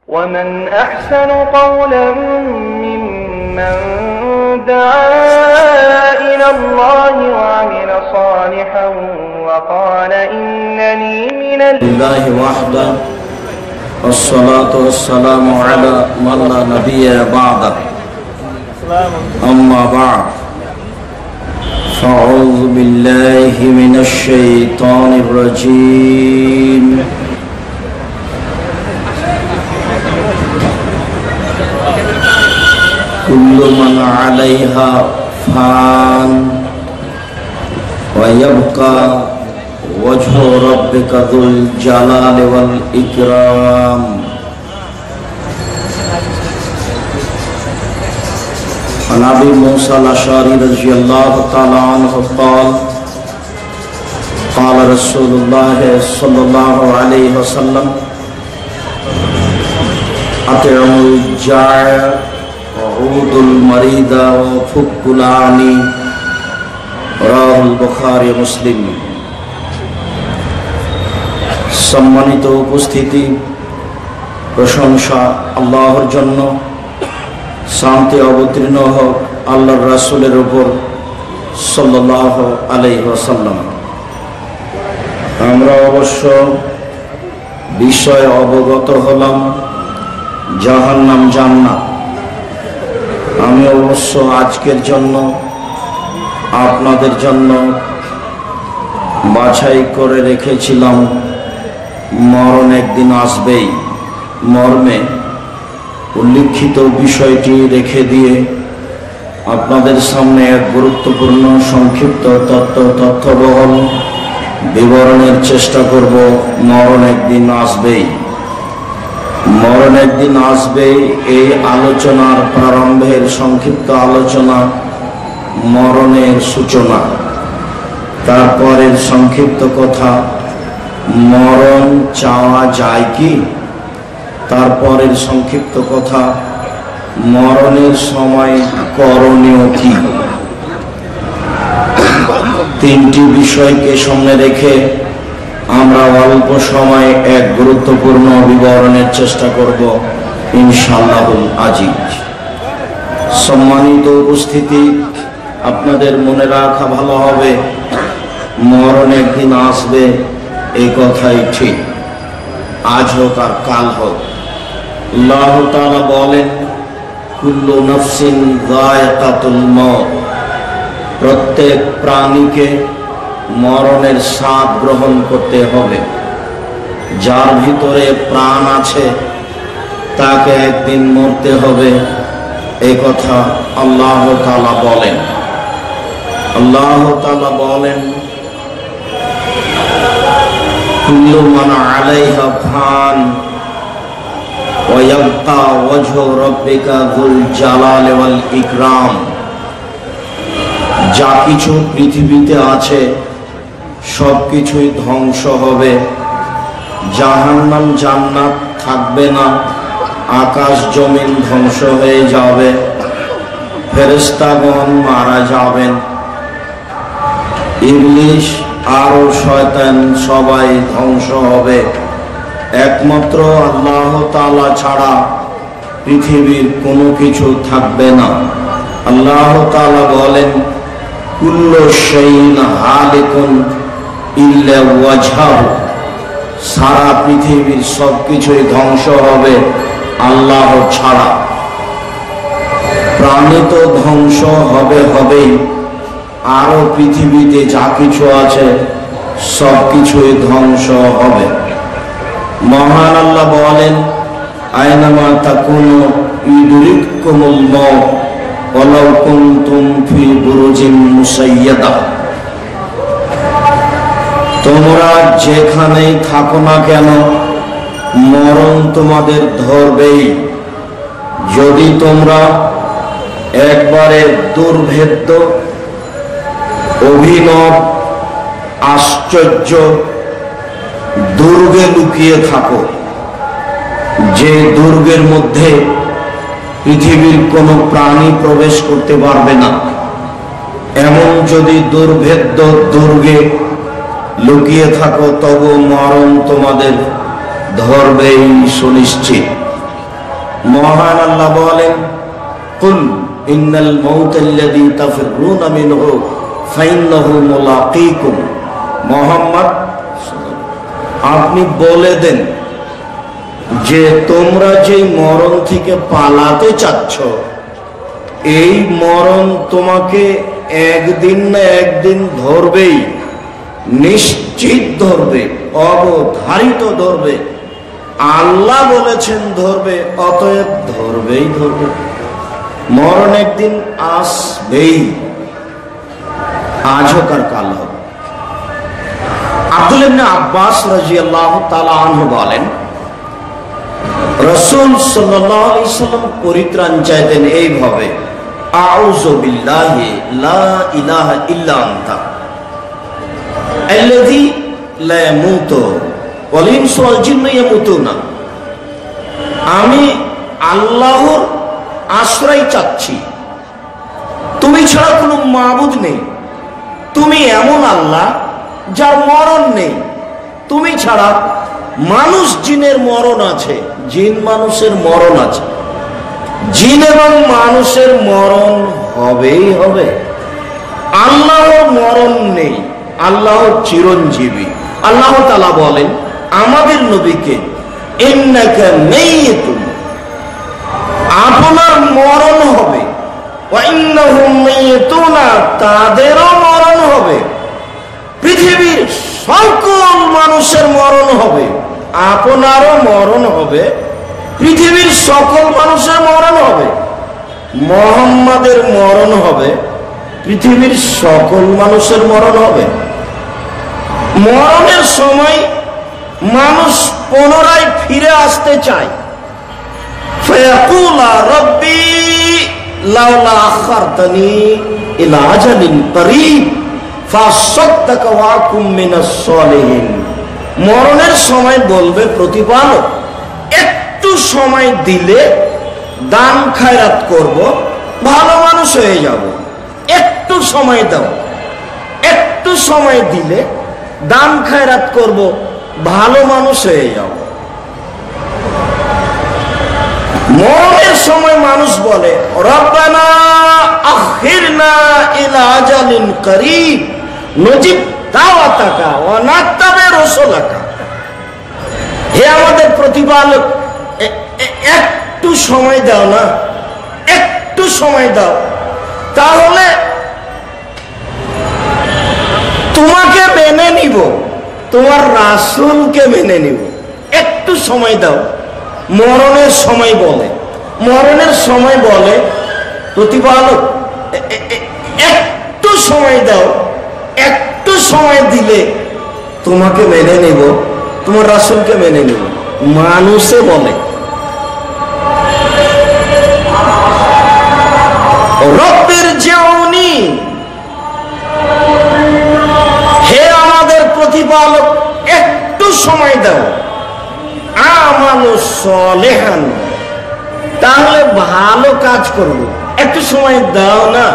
ومن أحسن قولا ممن دعا إلى الله وعمل صالحا وقال إنني من الله وحده والصلاة والسلام على من لا نبي بعده أما بعد فأعوذ بالله من الشيطان الرجيم كل من عليها فان ويبقى وجه ربك ذو الجلال والإكرام عن أبي موسى الأشعري رضي الله تعالى عنه قال قال رسول الله صلى الله عليه وسلم أطعموا الجائع وعودوا المريض وفكوا العاني رواه البخاري মুসলিম। সম্মানিত উপস্থিতি, প্রশংসা আল্লাহর জন্য, শান্তি অবতীর্ণ হোক আল্লাহর রাসূলের উপর সাল্লাল্লাহু আলাইহি ওয়াসাল্লাম। আমরা অবশ্য বিষয় অবগত হলাম, জাহান্নাম জান্নাত। আমি অবশ্য আজকের জন্য আপনাদের জন্য বাছাই করে রেখেছিলাম মরণ একদিন আসবেই মর্মে উল্লিখিত বিষয়টি রেখে দিয়ে আপনাদের সামনে এক গুরুত্বপূর্ণ সংক্ষিপ্ত তথ্যবহল বিবরণের চেষ্টা করব। মরণ একদিন আসবেই, মরণ একদিন আসবেই। এই আলোচনার প্রারম্ভের সংক্ষিপ্ত আলোচনা মরণের সূচনা, তারপরের সংক্ষিপ্ত কথা মরণ চাওয়া যায় কি, তারপরের সংক্ষিপ্ত কথা মরণের সময় করণীয় কি। তিনটি বিষয়কে সামনে রেখে আমরা অল্প সময়ে এক গুরুত্বপূর্ণ বিবরণের চেষ্টা করব ইনশাআল্লাহুল আজিজ। সম্মানিত উপস্থিতি, আপনাদের মনে রাখা ভালো হবে মরণ একদিন আসবে, এই কথাই ঠিক, আজ হোক আর কাল হোক। আল্লাহ তাআলা বলেন কুল্লু নাফসিন যায়কাতুল মউত, প্রত্যেক প্রাণীকে মরণের স্বাদ গ্রহণ করতে হবে। যার ভিতরে প্রাণ আছে তাকে একদিন মরতে হবে, এই কথা আল্লাহ তাআলা বলেন। আল্লাহ তাআলা বলেন কুল্লু মান আলাইহা ফান ওয়া ইয়াবকা ওয়াজহু রাব্বিকা যুল জালালি ওয়াল ইকরাম। যা কিছু পৃথিবীতে আছে সবকিছুই ধ্বংস হবে, জাহান্নাম জান্নাত থাকবে না, আকাশ জমিন ধ্বংস হয়ে যাবে, ফেরেশতাগণ মারা যাবেন, ইবলিস আর শয়তান সবাই ধ্বংস হবে। একমাত্র আল্লাহ তাআলা ছাড়া পৃথিবীর কোনো কিছু থাকবে না। আল্লাহ তাআলা বলেন কুল্লু শাইইন হালিকুন ইল্লা ওয়াজহাহু, সারা পৃথিবীর সবকিছুই ধ্বংস হবে আল্লাহ ছাড়া। প্রাণী তো ধ্বংস হবেই, আরো পৃথিবীতে যা কিছু আছে সবকিছুই ধ্বংস হবে। মহান আল্লাহ বলেন আইনামা তাকুনু ইউদরিকুমুল মউত ওয়ালাউ কুনতুম ফি বুরুজিন মুসাইয়াদা। তোমরা যেখানেই থাকো না কেন মরণ তোমাদের ধরবেই। যদি তোমরা একবারে দুর্ভেদ্য, অভিনব, আশ্চর্য দুর্গে লুকিয়ে থাকো, যে দুর্গের মধ্যে পৃথিবীর কোনো প্রাণী প্রবেশ করতে পারবে না, এমন যদি দুর্ভেদ্য দুর্গে লুকিয়ে থাকো তবু মরণ তোমাদের ধরবেই সুনিশ্চিত। মহান আল্লাহ বলেন, কুল ইন্নাল মাউতাল্লাযী তাফিররুনা মিনহু ফাইন্নাহু মুলাকীকুম। মুহাম্মদ আপনি বলে দেন যে তোমরা যেই মরণ থেকে পালাতে চাচ্ছ, এই মরণ তোমাকে একদিন না একদিন ধরবেই, নিশ্চিত ধরবে, অবধারিত ধরবে। আল্লাহ বলেছেন ধরবে, অতএব ধরবেই ধরবে। মরণ একদিন আসবেই, আজ হোক আর কাল হোক। আব্দুল্লাহ ইবনে আব্বাস রাদিয়াল্লাহু তাআলা আনহু বলেন, রাসূল সাল্লাল্লাহু আলাইহি সাল্লাম পরিত্রাণ চাইতেন এইভাবে, আউযু বিল্লাহি লা ইলাহা ইল্লা আনতা আল্লাযী লা ইয়ামুতু ওয়াল ইনসু ওয়াল জিন্নু ইয়ামুতুনা। আমি আল্লাহর আশ্রয় চাচ্ছি, তুমি ছাড়া কোনো মাবুদ নেই। তুমি এমন আল্লাহ যার মরণ নেই। তুমি ছাড়া মানুষ জিনের মরণ আছে, জিন মানুষের মরণ আছে, জিন এবং মানুষের মরণ হবেই হবে। আল্লাহর মরণ নেই, আল্লাহ চিরঞ্জীবী। আল্লাহ তাআলা বলেন আমাদের নবীকে, ইন্নাকা মাইয়িতুন, আপনার মরণ হবে, ওয়া ইন্নাহুম মাইয়িতুনা, তাদেরও মরণ হবে। পৃথিবীর সকল মানুষের মরণ হবে, আপনারও মরণ হবে, পৃথিবীর সকল মানুষের মরণ হবে। মুহাম্মাদের মরণ হবে, পৃথিবীর সকল মানুষের মরণ হবে। মরণের সময় মানুষ পুনরায় ফিরে আসতে চায়। ফায়াকুলা রাব্বি লাউলা আখারতানি ইলা আজালিন করিব ফাসাদদাকা ওয়া আকুম মিনাস সালিহিন। মরণের সময় বলবে প্রতিপালক, একটু সময় দিলে দান খায়রাত করব, ভালো মানুষ হয়ে যাব। একটু সময় দাও, একটু সময় দিলে দান খায়রাত করব, ভালো মানুষ হয়ে যাব। মরণের সময় মানুষ বলে, রব্বানা আখিরনা ইলা আজালিন করিব নজিব দাওয়াতাকা ওয়া নাত্তাবি রাসূলাকা। হে আমাদের প্রতিপালক, একটু সময় দাও না, একটু সময় দাও, তাহলে তোমাকে মেনে নিব, তোমার রাসূলকে মেনে নিব। একটু সময় দাও। মরণের সময় বলে, মরণের সময় বলে প্রতিপালক একটু সময় দাও, একটু সময় দিলে তোমাকে মেনে নেব, তোমার রাসূলকে মেনে নেব। মানুষে বলে রব্বির জিউনি, হে আমাদের প্রতিপালক একটু সময় দাও, আমালু সলিহান, তাহলে ভালো কাজ করব। একটু সময় দাও না,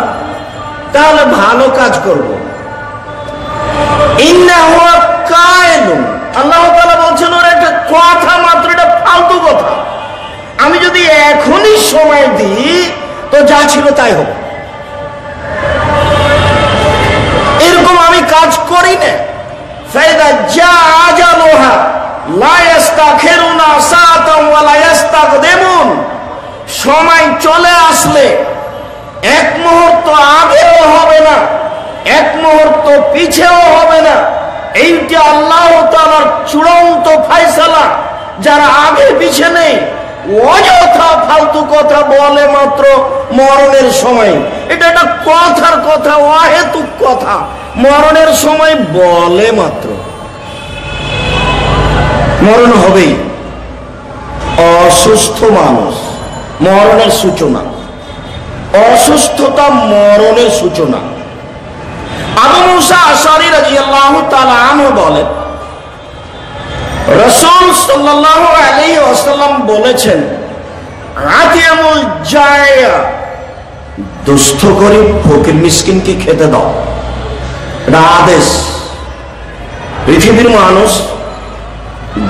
তাহলে ভালো কাজ করব। ইন্নাহু কায়লুন, আল্লাহ তাআলা বলছেন ওর একটা কথা মাত্র, এটা ফালতু কথা। আমি যদি এখনই সময় দিই তো যা ছিল তাই হবে। এরকম আমি কাজ করি না। ফাইদা জা আজালুহা লা ইস্তাখিরুনা সাআতান ওয়া লা ইস্তাকদিমুন, সময় চলে আসলে এক মুহূর্ত আগেও হবে না, এক মুহূর্ত পিছেও হবে না। এইটা আল্লাহ তাআলার চূড়ান্ত ফয়সালা। যারা আগে পিছে নেই, অযথা ফালতু কথা বলে মাত্র মরণের সময়, এটা একটা কথার কথা, অহেতুক কথা। মরণের সময় বলে মাত্র, মরণ হবেই। অসুস্থ মানুষ মরণের সূচনা, অসুস্থতা মরণের সূচনা। আবু মুসা আশআরী রাদিয়াল্লাহু তাআলা আনহু বলেন, রাসূল সাল্লাল্লাহু আলাইহি ওয়াসাল্লাম বলেছেন, আতিয়ামুল জায়া, দুস্থ গরীব ফকির মিসকিনকে খেতে দাও। এটা আদেশ। পৃথিবীর মানুষ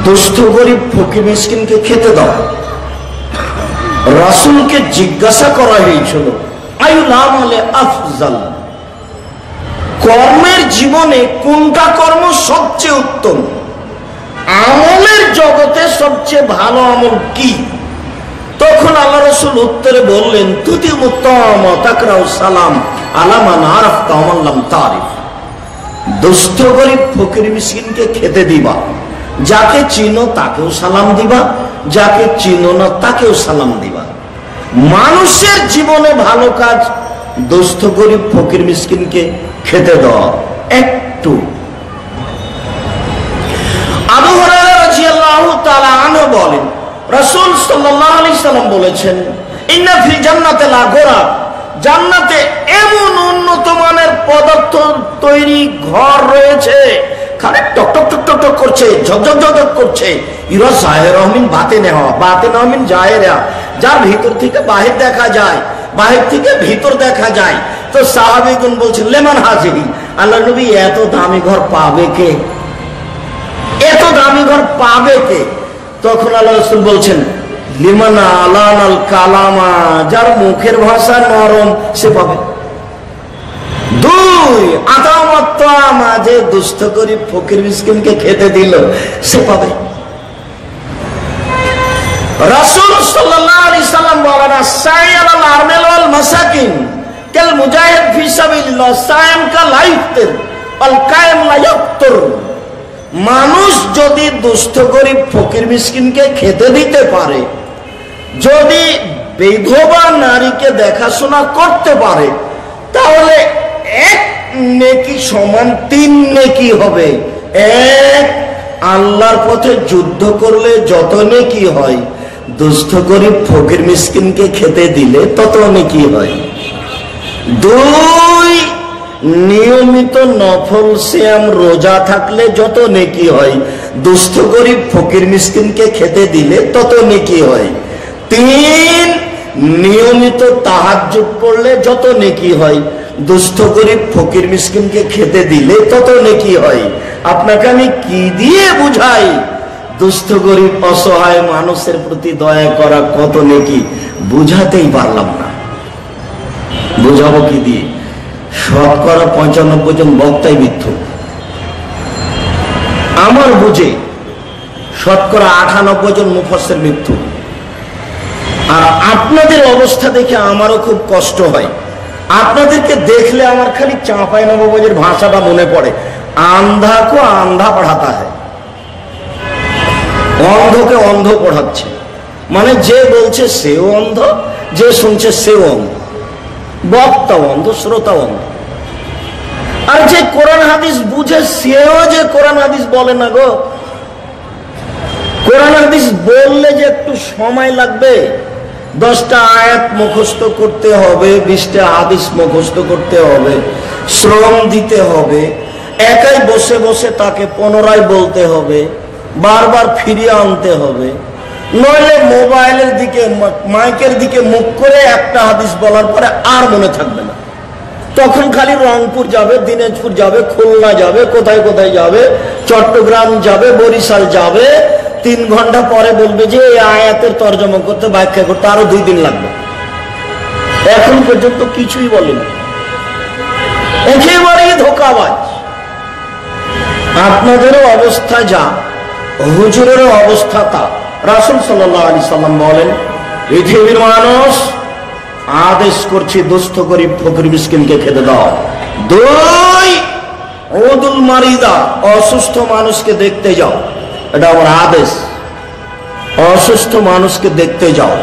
দুস্থ গরীব ফকির মিসকিনকে খেতে দাও। রাসূলকে জিজ্ঞাসা করা হয়েছিল আইউল আমালে আফজাল, কর্মের জীবনে কোনটা কর্ম সবচেয়ে উত্তম, আমলের জগতে সবচেয়ে ভালো আমল কি? তখন আল্লাহ রাসূল উত্তরে বললেন তুতি মুত্তাম তাকরাউ সালাম আলা মান আরাফতা ওয়া মান লাম তারিফ, দুস্থ গরীব ফকির মিসকিনকে খেতে দিবা, যাকে চিনো তাকেও সালাম দিবা, যাকে চিনো না তাকেও সালাম দিবা। মানুষের জীবনে ভালো কাজ দুস্থ গরীব ফকির মিসকিনকে খেতে দেওয়া। একটু আবু হুরায়রা রাদিয়াল্লাহু তাআলা আনহু বলেন রাসূল সাল্লাল্লাহু আলাইহি সাল্লাম বলেছেন ইন্না ফি জান্নাতি লাগোরা, জান্নাতে এমন উন্নত মানের পদার্থ তৈরি ঘর রয়েছে, খালি টক টক টক টক টক করছে, ঝকঝক ঝকঝক করছে। ইরা জাহের মিন বাতিনে হওয়া, বাতিন মিন জাহেরা, যার ভিতর থেকে বাহির দেখা যায়, বাহির থেকে ভিতর দেখা যায়। তো সাহাবীগণ বলছেন লেমান হাজিহি, আল্লাহ নবী এত দামি ঘর পাবে কে, এত দামি ঘর পাবে কে? তখন আল্লাহ রাসূল বলছেন লিমান আলানাল কালামা, যার মুখের ভাষা নরম সে পাবে। দুই আতামাত্তামা, যে দুস্থ গরীব ফকির মিসকিনকে খেতে দিল সে পাবে। রাসূল সাল্লাল্লাহু আলাইহি সাল্লাম বলেন আস-সাইয়্যিল আরমিল ওয়াল মাসাকিন কাল মুজাহিদ ফি সাবিলিল্লাহ, সায়াম কা লাইফতের আল কায়েম লা ইয়াক্তুর। মানুষ যদি দুস্থ গরীব ফকির মিসকিনকে খেতে দিতে পারে, যদি বিধবা নারীকে দেখাশোনা করতে পারে, তাহলে এক নেকি সমান 3 নেকি হবে। এক, আল্লাহর পথে যুদ্ধ করলে যত নেকি হয়, দুস্থ গরীব ফকির মিসকিনকে খেতে দিলে তত নেকি হয়। দুই, নিয়মিত নফল সিয়াম রোজা থাকলে যত নেকি হয়, দুস্থ গরীব ফকির মিসকিনকে খেতে দিলে তত নেকি হয়। তিন, নিয়মিত তাহাজ্জুদ পড়লে যত নেকি হয়, দুস্থ গরীব ফকির মিসকিনকে খেতে দিলে তত নেকি হয়। আপনাকে আমি কি দিয়ে বুঝাই দুস্থ গরীব অসহায় মানুষের প্রতি দয়া করা কত নেকি, বুঝাতেই পারলাম না। বুঝাবো কি দিয়ে? শতকরা 95 জন বক্তাই মিথ্যু, আমার বুঝে শতকরা 98 জন মুফাসসির মিথ্যু। আর আপনাদের অবস্থা দেখে আমারও খুব কষ্ট হয়। আপনাদেরকে দেখলে আমার খালি চাঁপাইনবাবগঞ্জের ভাষাটা মনে পড়ে, আন্ধা কো আন্ধা পড়াতা হয়, অন্ধকে অন্ধ পড়াচ্ছে। মানে যে বলছে সেও অন্ধ, যে শুনছে সেও অন্ধ, বক্তা অন্ধ, শ্রোতা অন্ধ। আর যে কোরআন হাদিস বুঝে সেও যে কোরআন হাদিস বলে না গো। কোরআন হাদিস বললে যে একটু সময় লাগবে, 10টা আয়াত মুখস্থ করতে হবে, 20টা হাদিস মুখস্থ করতে হবে, শ্রম দিতে হবে, একাই বসে বসে তাকে পুনরায় বলতে হবে, বারবার ফিরিয়ে আনতে হবে, নইলে মোবাইলের দিকে মাইকের দিকে মুখ করে একটা হাদিস বলার পরে আর মনে থাকবে না। তখন খালি রংপুর যাবে, দিনাজপুর যাবে, খুলনা যাবে, কোথায় কোথায় যাবে, চট্টগ্রাম যাবে, বরিশাল যাবে। 3 ঘন্টা পরে বলবে যে এই আয়াতের তর্জমা করতে, ব্যাখ্যা করতে আরো 2 দিন লাগবে। এখন পর্যন্ত কিছুই বলেনি, একেবারেই ধোঁকাবাজ। আপনাদেরও অবস্থা যা, হুজুরেরও অবস্থা তা। রাসূল সাল্লাল্লাহু আলাইহি সাল্লাম বলেন পৃথিবীর মানুষ আদেশ করছি দুস্থ গরীব ফকির মিসকিনকে খেতে দাও। 2, উদুল মারিদা, অসুস্থ মানুষকে দেখতে যাও, এটা আমার আদেশ, অসুস্থ মানুষকে দেখতে যাও।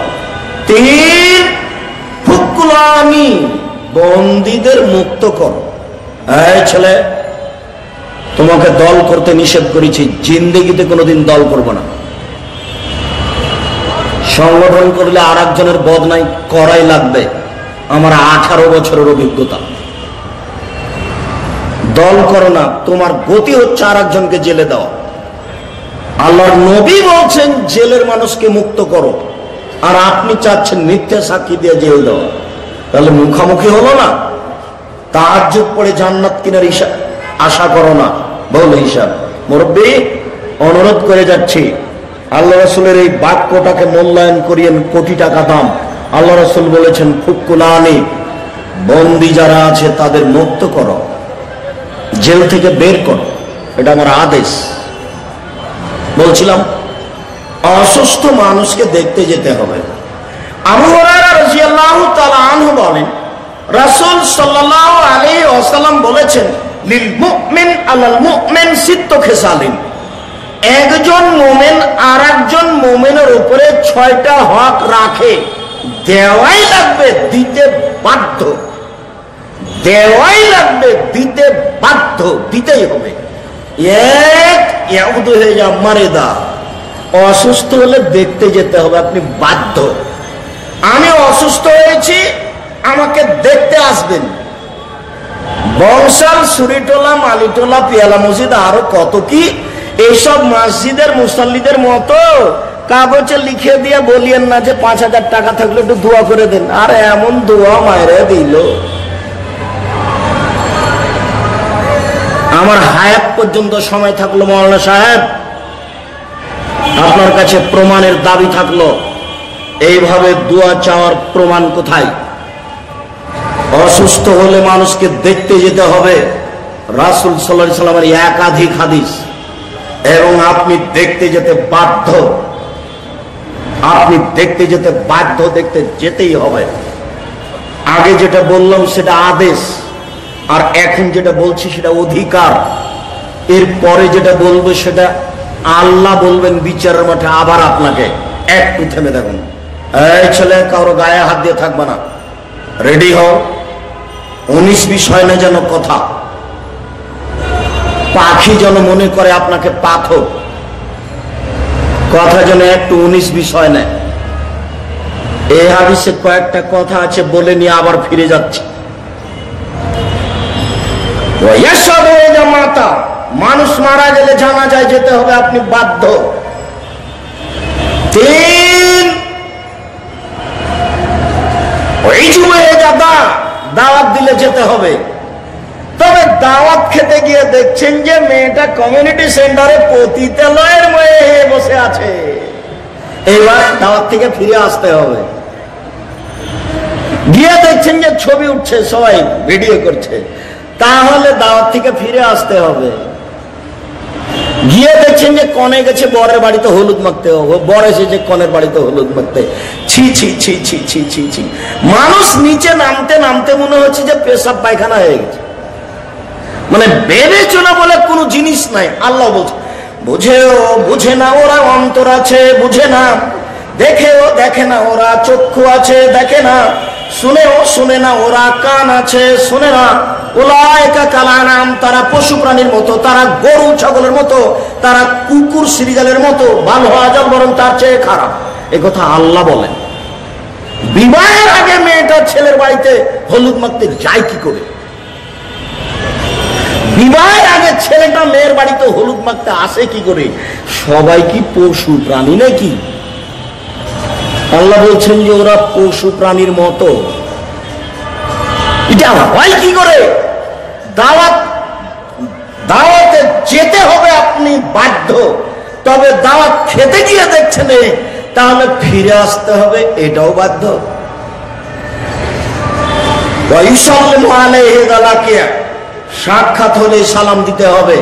3, ফুকুলানি, বন্দীদের মুক্ত করো। এই ছেলে, তোমাকে দল করতে নিষেধ করেছি, জিন্দেগিতে কোনোদিন দল করব না। সংগঠন করলে আর একজনের বদনাই করাই লাগবে, আমার 18 বছরের অভিজ্ঞতা। দল করো না, তোমার গতি হচ্ছে আর একজনকে জেলে দেওয়া। আল্লাহর নবী বলছেন জেলের মানুষকে মুক্ত করো, আর আপনি চাচ্ছেন মিথ্যা সাক্ষী দিয়ে জেল দেওয়া। তাহলে মুখামুখি হলো না। তাহাজ্জুদ পড়ে জান্নাত কিনার আশা করো না, বল হিসাব। মুরব্বী, অনুরোধ করে যাচ্ছি, আল্লাহ রাসূলের এই বাক্যটাকে মূল্যায়ন করিয়েন, কোটি টাকা দাম। আল্লাহ রাসূল বলেছেন ফুকুলানি, বন্দী যারা আছে তাদের মুক্ত করো, জেল থেকে বের করো, এটা আমার আদেশ। বলছিলাম অসুস্থ মানুষকে দেখতে যেতে হবে। আবু হুরায়রা রাদিয়াল্লাহু তাআলা আনহু বলেন, রাসূল সাল্লাল্লাহু আলাইহি ওয়াসাল্লাম বলেছেন, লিল মুমিন আলাল মুমিন সিত্তু খিসালিন, একজন মুমিন আরেকজন মুমিনের উপরে 6টা হক রাখে, দেওয়াই লাগবে, দিতে বাধ্য, দেওয়াই লাগবে, দিতে বাধ্য, দিতেই হবে। এক ইয়াউদু হে যা মারেদা, অসুস্থ হলে দেখতে যেতে হবে, আপনি বাধ্য। আমি অসুস্থ হয়েছি, আমাকে দেখতে আসবেন। বংশাল, সুরিটোলা, মালিটোলা, পিয়ালা মসজিদ, আরো কত কি, এইসব মসজিদের মুসল্লিদের মতো কাগজে লিখে দিয়ে বলিয়েন না যে 5000 টাকা থাকলে একটু দোয়া করে দেন। আর এমন দোয়া মায়েরা দিল, আমার হায়াত পর্যন্ত সময় থাকলো, মাওলানা সাহেব আপনার কাছে প্রমাণের দাবি থাকলো, এইভাবে দোয়া চাওয়ার প্রমাণ কোথায়? অসুস্থ হলে মানুষকে দেখতে যেতে হবে, রাসূল সাল্লাল্লাহু আলাইহি ওয়াসাল্লামের একাধিক হাদিস, এবং আপনি দেখতে যেতে বাধ্য, আপনি দেখতে যেতে বাধ্য, দেখতে যেতেই হবে। আগে যেটা বললাম সেটা আদেশ, আর এখন যেটা বলছি সেটা অধিকার। এরপরে যেটা বলবো সেটা আল্লাহ বলবেন বিচারের মাঠে আবার আপনাকে। একটু থেমে দেখুন, এই ছেলে, কারো গায়ে হাত দিয়ে থাকবে না, রেডি হও। 19-20 হয় না যেন কথা, পাখি যেন মনে করে আপনাকে পাথর, কথা যেন একটু 19-20 হয় না। এই হাদিসে কয়েকটা কথা আছে, বলে নিয়ে আবার ফিরে যাচ্ছে। মানুষ মারা গেলে জানাজায় যেতে হবে, আপনি বাধ্য। 3, দাওয়াত দিলে যেতে হবে। তবে দাওয়াত খেতে গিয়ে দেখছেন যে মেয়েটা কমিউনিটি সেন্টারে পতিতালয়ের ময়ে বসে আছে, এবার দাওয়াত থেকে ফিরে আসতে হবে। গিয়ে দেখছেন যে ছবি উঠছে, সবাই ভিডিও করছে, তাহলে দাওয়াত থেকে ফিরে আসতে হবে। গিয়ে দেখছেন যে কনে গেছে বরের বাড়িতে হলুদ মাখতে হবে, বর এসেছে কনের বাড়িতে হলুদ মাখতে, ছি ছি ছি ছি ছি ছি ছি। মানুষ নিচে নামতে নামতে মনে হচ্ছে যে পেশাব পায়খানা হয়ে গেছে, মানে বিবেচনা বলে কোনো জিনিস নাই। আল্লাহ বলছে, বুঝেও বুঝে না ওরা, অন্তর আছে বুঝে না, দেখেও দেখে না ওরা, চক্ষু আছে দেখে না, শুনেও শুনে না ওরা, কান আছে শুনে না। উলাইকা কালানাম, তারা পশু প্রাণীর মতো, তারা গরু ছাগলের মতো, তারা কুকুর শ্রীগালের মতো, ভালো হওয়া যাক বরং তার চেয়ে খারাপ। এ কথা আল্লাহ বলেন। বিবাহের আগে মেয়েটা ছেলের বাড়িতে হলুদ মাখতে যায় কি করে? বিবাহের আগে ছেলেটা মেয়ের বাড়িতে হলুদ মাখতে আসে কি করে? সবাই কি পশু প্রাণী নাকি? আল্লাহ বলছেন যে ওরা পশু প্রাণীর মতো। এটা হয় কি করে? দাওয়াতে যেতে হবে, আপনি বাধ্য। তবে দাওয়াত খেতে গিয়ে দেখছেন তাহলে ফিরে আসতে হবে, এটাও বাধ্য। সাক্ষাৎ হলে সালাম দিতে হবে।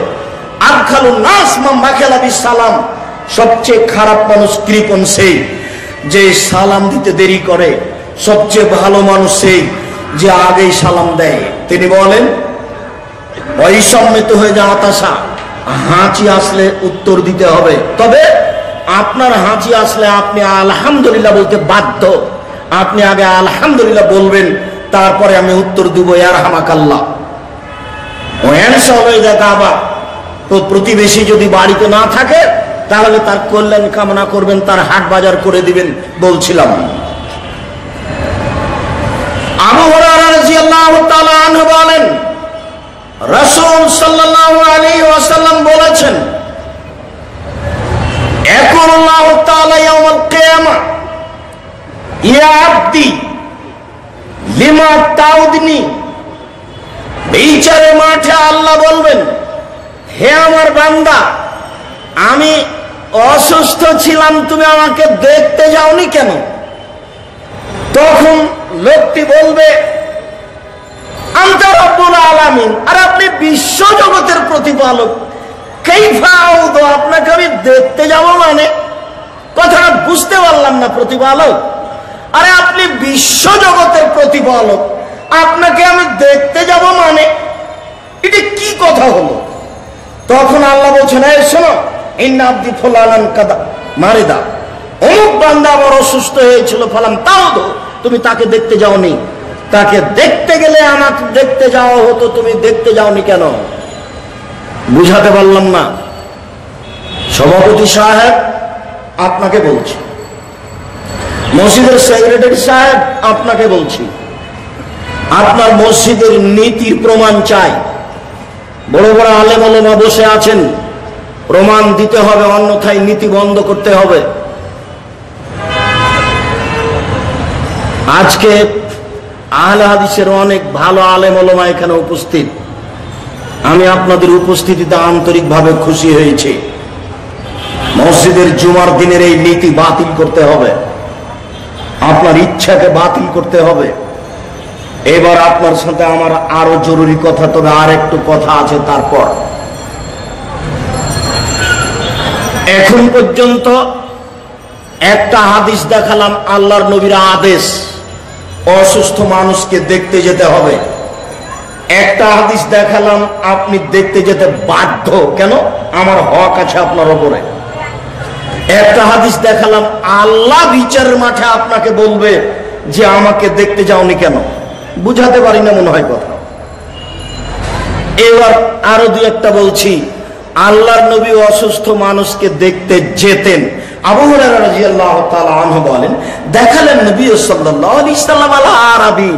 আদখালুন নাস মান বাখিলা বিস সালাম, সবচেয়ে খারাপ মানুষ কৃপণ সেই যে সালাম দিতে দেরি করে, সবচেয়ে ভালো মানুষ সেই যে আগেই সালাম দেয়। তিনি বলেন, অসম্মিত হয়ে যাওয়া হতাশা, হাঁচি আসলে উত্তর দিতে হবে। তবে আপনার হাঁচি আসলে আপনি আলহামদুলিল্লাহ বলতে বাধ্য। আপনি আগে আলহামদুলিল্লাহ বলবেন, তারপরে আমি উত্তর দিব ইয়ারহামাকাল্লাহ। তো প্রতিবেশী যদি বাড়িতে না থাকে তাহলে তার কল্যাণ কামনা করবেন, তার হাট বাজার করে দিবেন। বলছিলাম আবু হুরায়রা রাদিয়াল্লাহু তাআলা আনহু বলেন, রাসূল সাল্লাল্লাহু আলাইহি ওয়াসাল্লাম বলেছেন, ইয়াকুলুল্লাহু তাআলা ইয়াউমাল কিয়ামা, ইয়া আবদি লিমা তাউদনি। বিচারের মাঠে আল্লাহ বলবেন, হে আমার বান্দা, আমি অসুস্থ ছিলাম, তুমি আমাকে দেখতে যাওনি কেন? তো লোকটি বলবে আনতা রব্বুল আলামিন, আর আপনি বিশ্ব জগতের প্রতিপালক, কাইফা আউযু, আপনাকে আমি দেখতে যাব মানে? কথাটা বুঝতে পারলাম না। প্রতিপালক, আরে আপনি বিশ্ব জগতের প্রতিপালক, আপনাকে আমি দেখতে যাব মানে এটা কি কথা হলো? তখন আল্লাহ বলছেন, এই শোনো, ইন্না আবদি ফুলানান কাদা মারিদা, অমুক বান্দা আমার অসুস্থ হয়েছিল, ফালাম তাও তো তুমি তাকে দেখতে যাওনি। তাকে দেখতে গেলে আমাকে দেখতে যাওয়া হতো, তুমি দেখতে যাওনি কেন? বুঝাতে পারলাম না? সভাপতি সাহেব আপনাকে বলছি, মসজিদের সেক্রেটারি সাহেব আপনাকে বলছি, আপনার মসজিদের নীতির প্রমাণ চাই। বড় বড় আলেম ওলামা বসে আছেন, প্রমাণ দিতে হবে, অন্যথায় নীতি বন্ধ করতে হবে। আজকে আহলে হাদিসের অনেক ভালো আলেম ওলামা এখানে উপস্থিত। আমি আপনাদের উপস্থিতিতে আন্তরিকভাবে খুশি হয়েছি। মসজিদের জুমার দিনের এই নীতি বাতিল করতে হবে, আপনার ইচ্ছাকে বাতিল করতে হবে। এবার আপনার সাথে আমার আরো জরুরি কথা, তবে আর একটু কথা আছে। তারপর এখন পর্যন্ত একটা হাদিস দেখালাম, আল্লাহর নবীর আদেশ অসুস্থ মানুষকে দেখতে যেতে হবে। একটা হাদিস দেখালাম আপনি দেখতে যেতে বাধ্য, কেন? আমার হক আছে আপনার ওপরে। একটা হাদিস দেখালাম আল্লাহ বিচারের মাঠে আপনাকে বলবে যে আমাকে দেখতে যাওনি কেন। বুঝাতে পারি না মনে হয় কথা। এবার আরো দুই একটা বলছি। আল্লাহর নবী অসুস্থ মানুষকে দেখতে যেতেন। আবু হুরায়রা রাদিয়াল্লাহু তাআলা আনহু বলেন, দেখালেন নবী সাল্লাল্লাহু আলাইহি ওয়াসাল্লাম আলা আরাবী,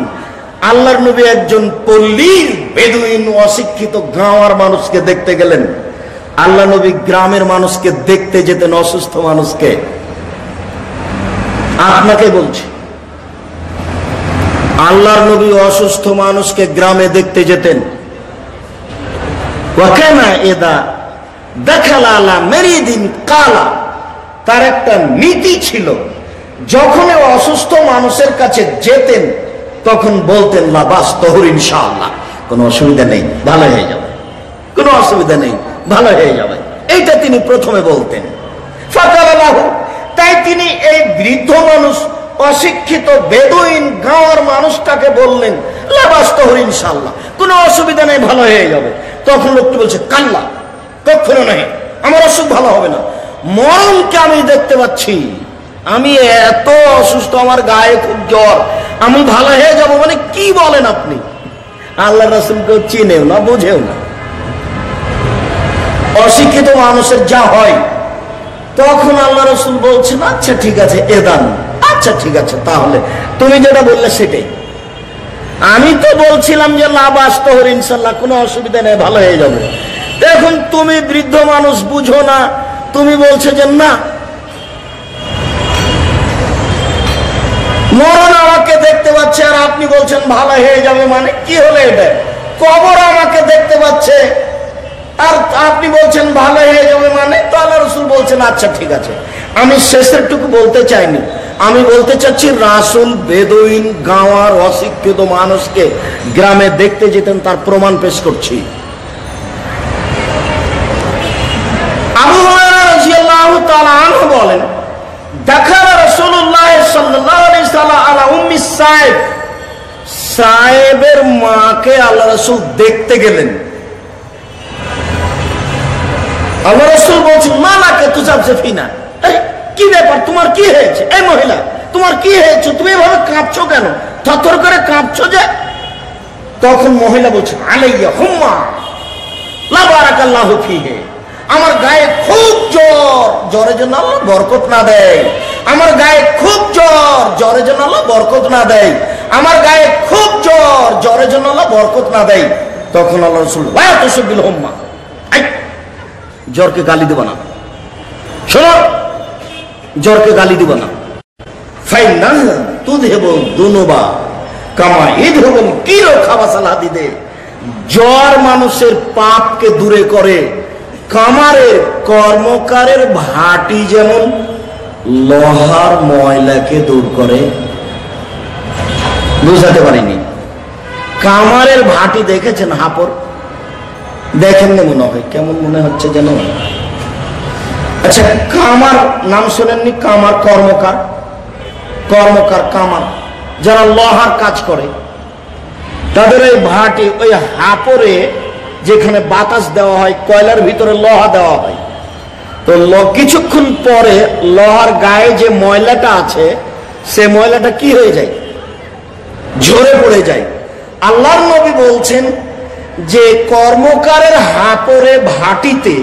আল্লাহর নবী একজন পল্লীর বেদুইন অশিক্ষিত গাঁওয়ার মানুষকে দেখতে গেলেন। আল্লাহ নবী গ্রামের মানুষকে দেখতে যেতেন, অসুস্থ মানুষকে। আপনাকে বলছি, আল্লাহর নবী অসুস্থ মানুষকে গ্রামে দেখতে যেতেন। ওয়াকানা ইদা দাখালা আলা মারিদিন কালা, তার একটা নীতি ছিল, যখন অসুস্থ মানুষের কাছে যেতেন তখন বলতেন লা বাস তহুর ইনশাআল্লাহ, কোনো অসুবিধা নেই, ভালো হয়ে যাবে, কোনো অসুবিধা নেই, ভালো হয়ে যাবে, এইটা তিনি প্রথমে বলতেন। ফাকালা লাহু, তাই তিনি এই বৃদ্ধ মানুষ অশিক্ষিত বেদুইন গাঁওয়ার মানুষটাকে বললেন লা বাস তহুর ইনশাআল্লাহ, কোনো অসুবিধা নেই, ভালো হয়ে যাবে। তখন লোকটি বলছে কাল্লা, কখনো নেই, আমার অসুখ ভালো হবে না, মরণকে আমি দেখতে পাচ্ছি, আমি এত অসুস্থ, আমার গায়ে খুব জ্বর, আমি ভালো হয়ে যাব মানে কি বলেন আপনি? আল্লাহ রাসূলকে চিনেও না, বুঝেও না। অশিক্ষিত মানুষের যা হয়, তখন আল্লাহ রাসূল বলছেন আচ্ছা ঠিক আছে এদান, আচ্ছা ঠিক আছে, তাহলে তুমি যেটা বললে সেটাই। আমি তো বলছিলাম যে লা বাস তহুর ইনশাআল্লাহ, কোনো অসুবিধা নেই, ভালো হয়ে যাবে। এখন তুমি বৃদ্ধ মানুষ, বুঝো না, তুমি বলছো যে না, মরণ আমাকে দেখতে পাচ্ছে আর আপনি বলছেন ভালো হয়ে যাবে, মানে কি হলো এটা? কবর আমাকে দেখতে পাচ্ছে আর আপনি বলছেন ভালো হয়ে যাবে, মানে? তো আল্লাহ রাসূল বলছেন আচ্ছা ঠিক আছে। আমি শেষের টুকু বলতে চাইনি, আমি বলতে চাচ্ছি রাসূল বেদুইন গাঁওয়ার অশিক্ষিত মানুষকে গ্রামে দেখতে যেতেন, তার প্রমাণ পেশ করছি। আবু হুরায়রা রাদিয়াল্লাহু তাআলা আনহু বলেন, দাখালা রাসূলুল্লাহ সাল্লাল্লাহু আলাইহি ওয়াসাল্লাম আলা উম্মি সাইব, সাইবের মাকে আল্লাহ রাসূল দেখতে গেলেন। আল্লাহ রাসূল বলছেন মালাকে তুজাবজিফিনা, এই কি ব্যাপার, তোমার কি হয়েছে? এই মহিলা, তোমার কি হয়েছে? তুমি এভাবে কাঁপছো কেন? থরথর করে কাঁপছো যে? তখন মহিলা বলছে আলাইয়া হুম্মা লা বারাকাল্লাহু ফিহি, আমার গায়ে খুব জ্বর, জ্বরের জন্য আল্লাহ বরকত না দেয়, আমার গায়ে খুব জ্বর, জ্বরের জন্য আল্লাহ বরকত না দেয়, আমার গায়ে খুব জ্বর, জ্বরের জন্য আল্লাহ বরকত না দেয়। তখন আল্লাহ রাসূল লা তুসবিল হুম্মা, জ্বরকে গালি দেব না, শোনো, জ্বরকে গালি দিব না। ফাইনা তুযহিবু যুনুবা কামা ইযহিবুল কিরু খাবাসাল হাদিদে, জ্বর মানুষের পাপকে দূরে করে, কামারের কর্মকারের ভাটি যেমন লোহার ময়লাকে দূর করে। বুঝাতে পারিনি। কামারের ভাটি দেখেছেন? হাপড় দেখেন না মনে হয়, কেমন মনে হচ্ছে যেন। আচ্ছা, কামার নাম শোনেননি? কামার কর্মকার, কর্মকার কামার, যারা লোহার কাজ করে, তাদের ওই ভাটি, ওই হাপড়ে যেখানে বাতাস দেওয়া হয়, কয়লার ভিতরে লোহা দেওয়া হয়, তো কিছুক্ষণ পরে লোহার গায়ে যে ময়লাটা আছে, সে ময়লাটা কি হয়ে যায়? ঝরে পড়ে যায়। আল্লাহর নবী বলছেন যে কর্মকারের হাপড়ে ভাটিতে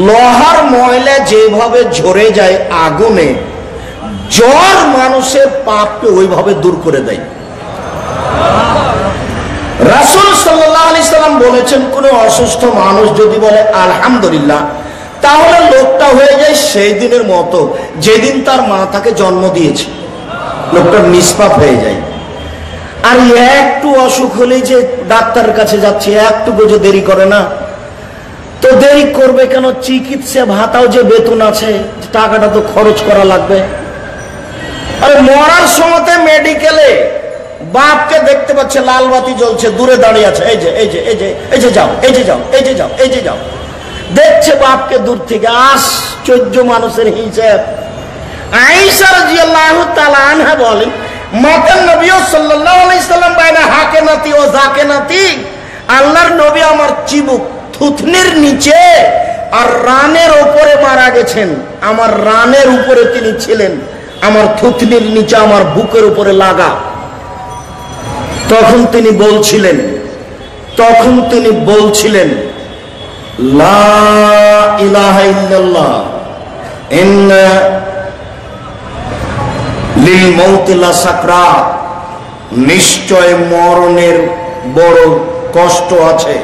লোহার ময়লা যেভাবে ঝরে যায় আগুনে, জ্বর মানুষের পাপকে ওইভাবে দূর করে দেয়। রাসূল সাল্লাল্লাহু আলাইহি সাল্লাম বলেছেন, কোন অসুস্থ মানুষ যদি বলে আলহামদুলিল্লাহ, তাহলে লোকটা হয়ে যায় সেই দিনের মতো যেদিন তার মা তাকে জন্ম দিয়েছে। লোকটা নিষ্পাপ হয়ে যায়। আর একটু অসুখ হলে যে ডাক্তারের কাছে যাচ্ছে, একটুকু যে দেরি করে না, তো দেরি করবে কেন? চিকিৎসা ভাতাও যে বেতন আছে, টাকাটা তো খরচ করা লাগবে। আরে মরার সময়তে মেডিকেলে বাপকে দেখতে পাচ্ছে, লাল বাতি জ্বলছে, দূরে দাঁড়িয়ে আছে, এই যে এই যে এই যে এই যে যাও, এই যে যাও, এই যে যাও, এই যে যাও, দেখছে বাপকে দূর থেকে। আশ্চর্য মানুষের হিসাব। আয়েশা রাদিয়াল্লাহু তাআলা আনহা বলেন, মাতান নবী সাল্লাল্লাহু আলাইহি সাল্লাম বাইনা হাকেনাতি ও জাকেনাতি, আল্লাহর নবী আমার চিবুক, থুতনির নিচে আর রানের উপরে মারা গেছেন। আমার রানের উপরে তিনি ছিলেন, আমার থুতনির নিচে, আমার বুকের উপরে লাগা। তখন তিনি বলছিলেন লা ইলাহা ইল্লাল্লাহ ইন্না লিল মাউতি লাসাকরাত, নিশ্চয় মরণের বড় কষ্ট আছে,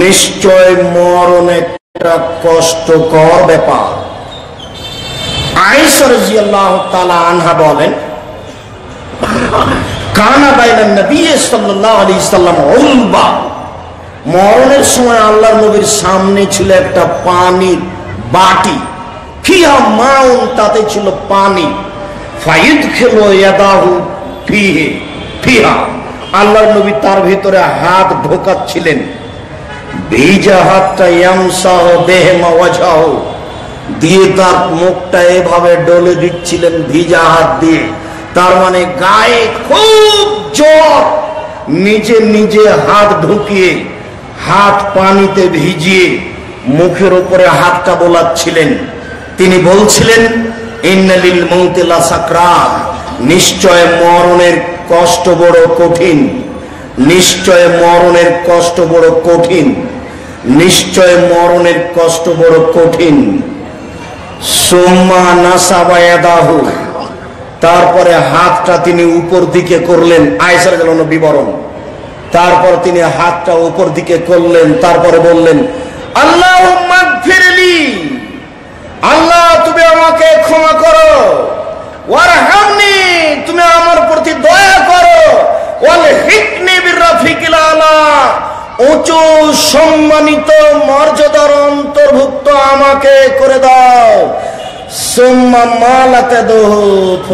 নিশ্চয় মরণ একটা কষ্টকর ব্যাপার। আয়েশা রাদিয়াল্লাহু তাআলা আনহা বলেন, কানা বাইনান নবী সাল্লাল্লাহু আলাইহি সাল্লাম উলবা, মরণের সময় আল্লাহর নবীর সামনে ছিল একটা পানির বাটি, ফিহা মাউন, তাতে ছিল পানি, ফায়ুদখিলু ইয়াদাহু ফিহা, আল্লাহর নবী তার ভিতরে হাত ঢোকাচ্ছিলেন, ভিজা হাতটা ইয়ামসাহু বিহিমা ওয়াজহাহু, দিয়ে তার মুখটা এভাবে ডলে দিচ্ছিলেন ভিজা হাত দিয়ে। তার মানে গায়ে খুব জ্বর, নিজে নিজে হাত ঢুকিয়ে, হাত পানিতে ভিজিয়ে মুখের উপরে হাতটা বোলাচ্ছিলেন। তিনি বলছিলেন, ইন্না লিল মাউতি লাসাকরাত, নিশ্চয় মরণের কষ্ট বড় কঠিন, নিশ্চয় মরণের কষ্ট বড় কঠিন, নিশ্চয় মরণের কষ্ট বড় কঠিন। সুম্মা নাসাবা ইয়াদাহু, তারপরে হাতটা তিনি উপর দিকে করলেন। আয়েশার জন্য বিবরণ। তারপর তিনি হাতটা উপর দিকে করলেন, তারপরে বললেন, আল্লাহুম্মা গফিরলি, আল্লাহ তুমি আমাকে ক্ষমা করো, ওয়ারহামনি, তুমি আমার প্রতি দয়া করো, ওয়ালহিকনি বিররাফিকিল আলা, উঁচু সম্মানিত মর্যাদার অন্তর্ভুক্ত আমাকে করে দাও। সুম্মা মালাতাদাহু,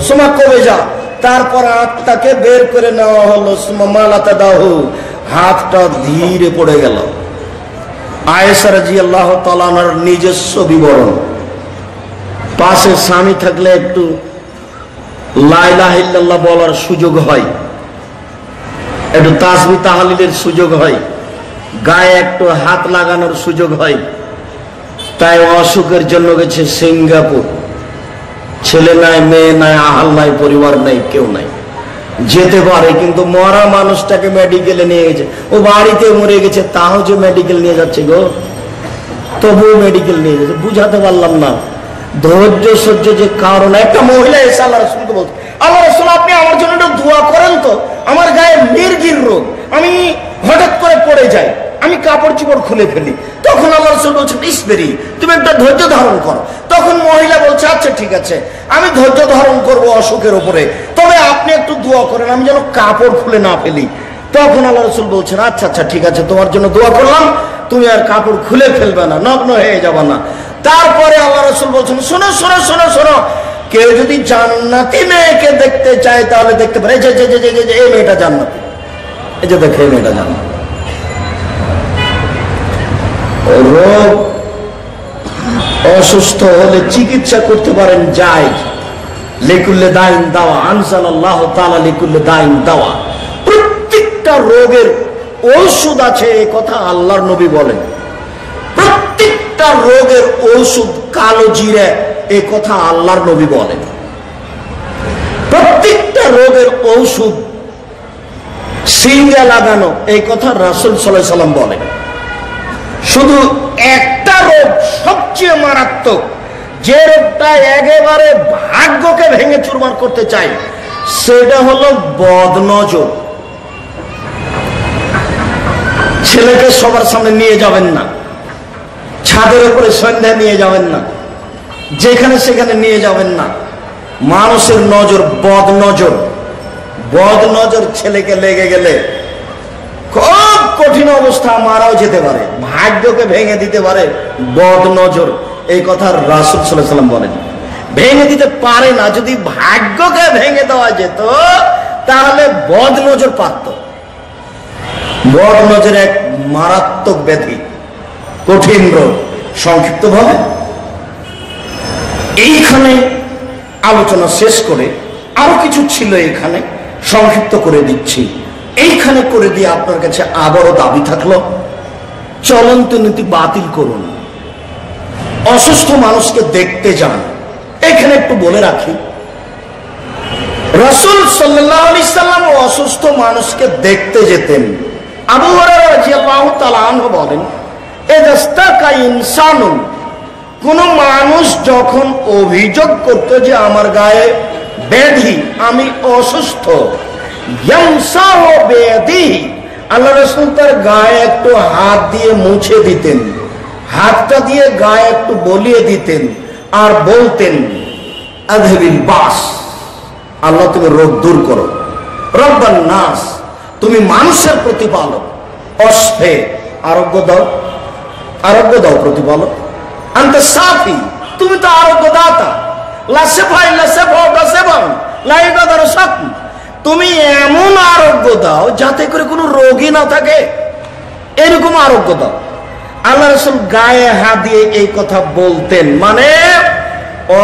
সুম্মা কবেজা, তারপর আত্মাকে বের করে নেওয়া হলো। সুম্মা মালাতাদাহু, হাতটা ধীরে পড়ে গেল। আয়েশা রাদিয়াল্লাহু তাআলা আনহার নিজস্ব বিবরণ। পাশে স্বামী থাকলে একটু লা ইলাহা ইল্লাল্লাহ বলার সুযোগ হয়, একটু তাসবিহ তাহলিলের সুযোগ হয়, গায়ে একটু হাত লাগানোর সুযোগ হয়। তাই অসুখের জন্য গেছে সিঙ্গাপুর, ছেলে নাই, মেয়ে নাই, আহাল নাই, পরিবার নাই, কেউ নাই, যেতে পারে, কিন্তু মরা মানুষটাকে মেডিকেলে নিয়ে গেছে। ও বাড়িতে মরে গেছে, তাও যে মেডিকেল নিয়ে যাচ্ছে গো, তবুও মেডিকেল নিয়ে যাচ্ছে। বুঝাতে পারলাম না ধৈর্য সহ্য যে কারণ। একটা মহিলা এসে আল্লাহ রাসূলকে বলছে, আল্লাহ রাসূল আপনি আমার জন্য একটু দোয়া করেন তো, আমার গায়ে মির্গির রোগ, আমি হঠাৎ করে পড়ে যাই, আমি কাপড় চোপড় খুলে ফেলি। তখন আল্লাহ রাসূল বলছেন, ইসবিরি, তুমি একটা ধৈর্য ধারণ করো। তখন মহিলা বলছে, আচ্ছা ঠিক আছে, আমি ধৈর্য ধারণ করবো অসুখের উপরে, তবে আপনি একটু দোয়া করেন আমি যেন কাপড় খুলে না ফেলি। তখন আল্লাহ রাসূল বলছেন, আচ্ছা আচ্ছা ঠিক আছে, তোমার জন্য দোয়া করলাম, তুমি আর কাপড় খুলে ফেলবে না, নগ্ন হয়ে যাবে না। তারপরে আল্লাহ রাসূল বলছেন, শোনো শোনো শোনো শোনো, কেউ যদি জান্নাতি মেয়েকে দেখতে চায় তাহলে দেখতে পারে, এই মেয়েটা জান্নাতি, এই যে দেখে মেয়েটা জান্নাতি। রোগ অসুস্থ হলে চিকিৎসা করতে পারেন, জায়েজ। লিকুল্লি দাইন দাওয়া, আনজালাল্লাহু তাআলা লিকুল্লি দাইন দাওয়া। প্রত্যেকটা রোগের ঔষধ আছে, এই কথা আল্লাহর নবী বলেন। প্রত্যেকটা রোগের ঔষধ কালো জিরা, এই কথা আল্লাহর নবী বলেন। প্রত্যেকটা রোগের ঔষধ সিঙ্গা লাগানো, এই কথা রাসূল সাল্লাল্লাহু আলাইহি সাল্লাম বলেন। শুধু একটা রোগ সবচেয়ে মারাত্মক, যে রোগটা একেবারে ভাগ্যকে ভেঙে চুরমার করতে চাই, সেটা হলো বদনজর। ছেলেকে সবার সামনে নিয়ে যাবেন না, ছাদের উপরে সন্ধ্যায় নিয়ে যাবেন না, যেখানে সেখানে নিয়ে যাবেন না। মানুষের নজর বদনজর। বদনজর ছেলেকে লেগে গেলে খুব কঠিন অবস্থা, মারাও যেতে পারে, ভাগ্যকে ভেঙে দিতে পারে বদনজর। এই কথা রাসূল সাল্লাল্লাহু আলাইহি সাল্লাম বলেন। ভেঙে দিতে পারে না, যদি ভাগ্যকে ভেঙে দেওয়া যেত তাহলে বদনজর পারত। বদনজর এক মারাত্মক ব্যাধি, কঠিন রোগ। সংক্ষিপ্ত ভাবে এইখানে আলোচনা শেষ করে, আরো কিছু ছিল এখানে, সংক্ষিপ্ত করে দিচ্ছি। এইখানে করে দিয়ে আপনার কাছে আবারও দাবি থাকলো, চলন্ত নীতি বাতিল করুন, অসুস্থ মানুষকে দেখতে যান। এখানে একটু বলে রাখি, রাসূল সাল্লাল্লাহু আলাইহি সাল্লাম অসুস্থ মানুষকে দেখতে যেতেন। আবু হুরায়রা রাদিয়াল্লাহু তাআলা আনহু বলেন, ইদাস্তাকা ইনসানুন, কোন মানুষ যখন অভিযোগ করত যে আমার গায়ে ব্যাধি, আমি অসুস্থ, ইয়ামসাহু বিয়াদিহি, আল্লাহ রাসূল তার গায়ে একটু হাত দিয়ে মুছে দিতেন, হাতটা দিয়ে গায়ে একটু বলিয়ে দিতেন, আর বলতেন, আযহিবিল বাস, আল্লাহ তুমি রোগ দূর করো, রব্বান নাস, তুমি মানুষের প্রতিপালক, অসফে, আরোগ্য দাও, আরোগ্য দাও প্রতিপালক, আনতা সাফি, তুমি তো আরোগ্য দাতা, লা শিফা ইল্লা শিফাউকা শিফাউন লা ইগাদারু সাকম, তুমি এমন আরোগ্য দাও যাতে করে কোনো রোগী না থাকে, এরকম আরোগ্য দাও। আল্লাহ রাসূল গায়ে হাত দিয়ে এই কথা বলতেন, মানে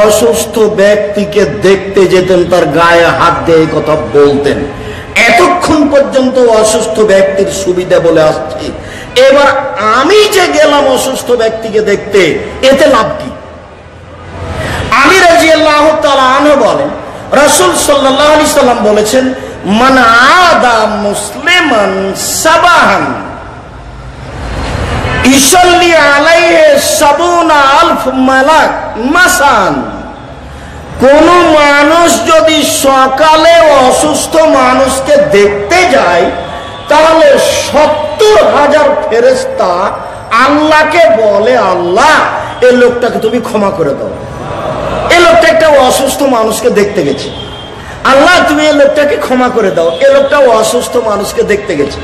অসুস্থ ব্যক্তিকে দেখতে যেতেন, তার গায়ে হাত দিয়ে এই কথা বলতেন। এতক্ষণ পর্যন্ত অসুস্থ ব্যক্তির সুবিধা বলে আসছি, এবার আমি যে গেলাম অসুস্থ ব্যক্তিকে দেখতে, এতে লাভ কি? আলী রাদিয়াল্লাহু তাআলা আনহু বলেন, রাসূল সাল্লাল্লাহু আলাইহি সাল্লাম বলেছেন, মান আদা মুসলিমান সাবাহান ইসাল্লি আলাইহি সাবুনা আলফ মালাক মাসান, কোন মানুষ যদি সকালে অসুস্থ মানুষকে দেখতে যায় তাহলে 70,000 ফেরেশতা আল্লাহকে বলে, আল্লাহ এই লোকটাকে তুমি ক্ষমা করে দাও, এই লোকটা একটা অসুস্থ মানুষকে দেখতে গেছে, আল্লাহ তুমি এই লোকটাকে ক্ষমা করে দাও, এই লোকটা অসুস্থ মানুষকে দেখতে গেছে,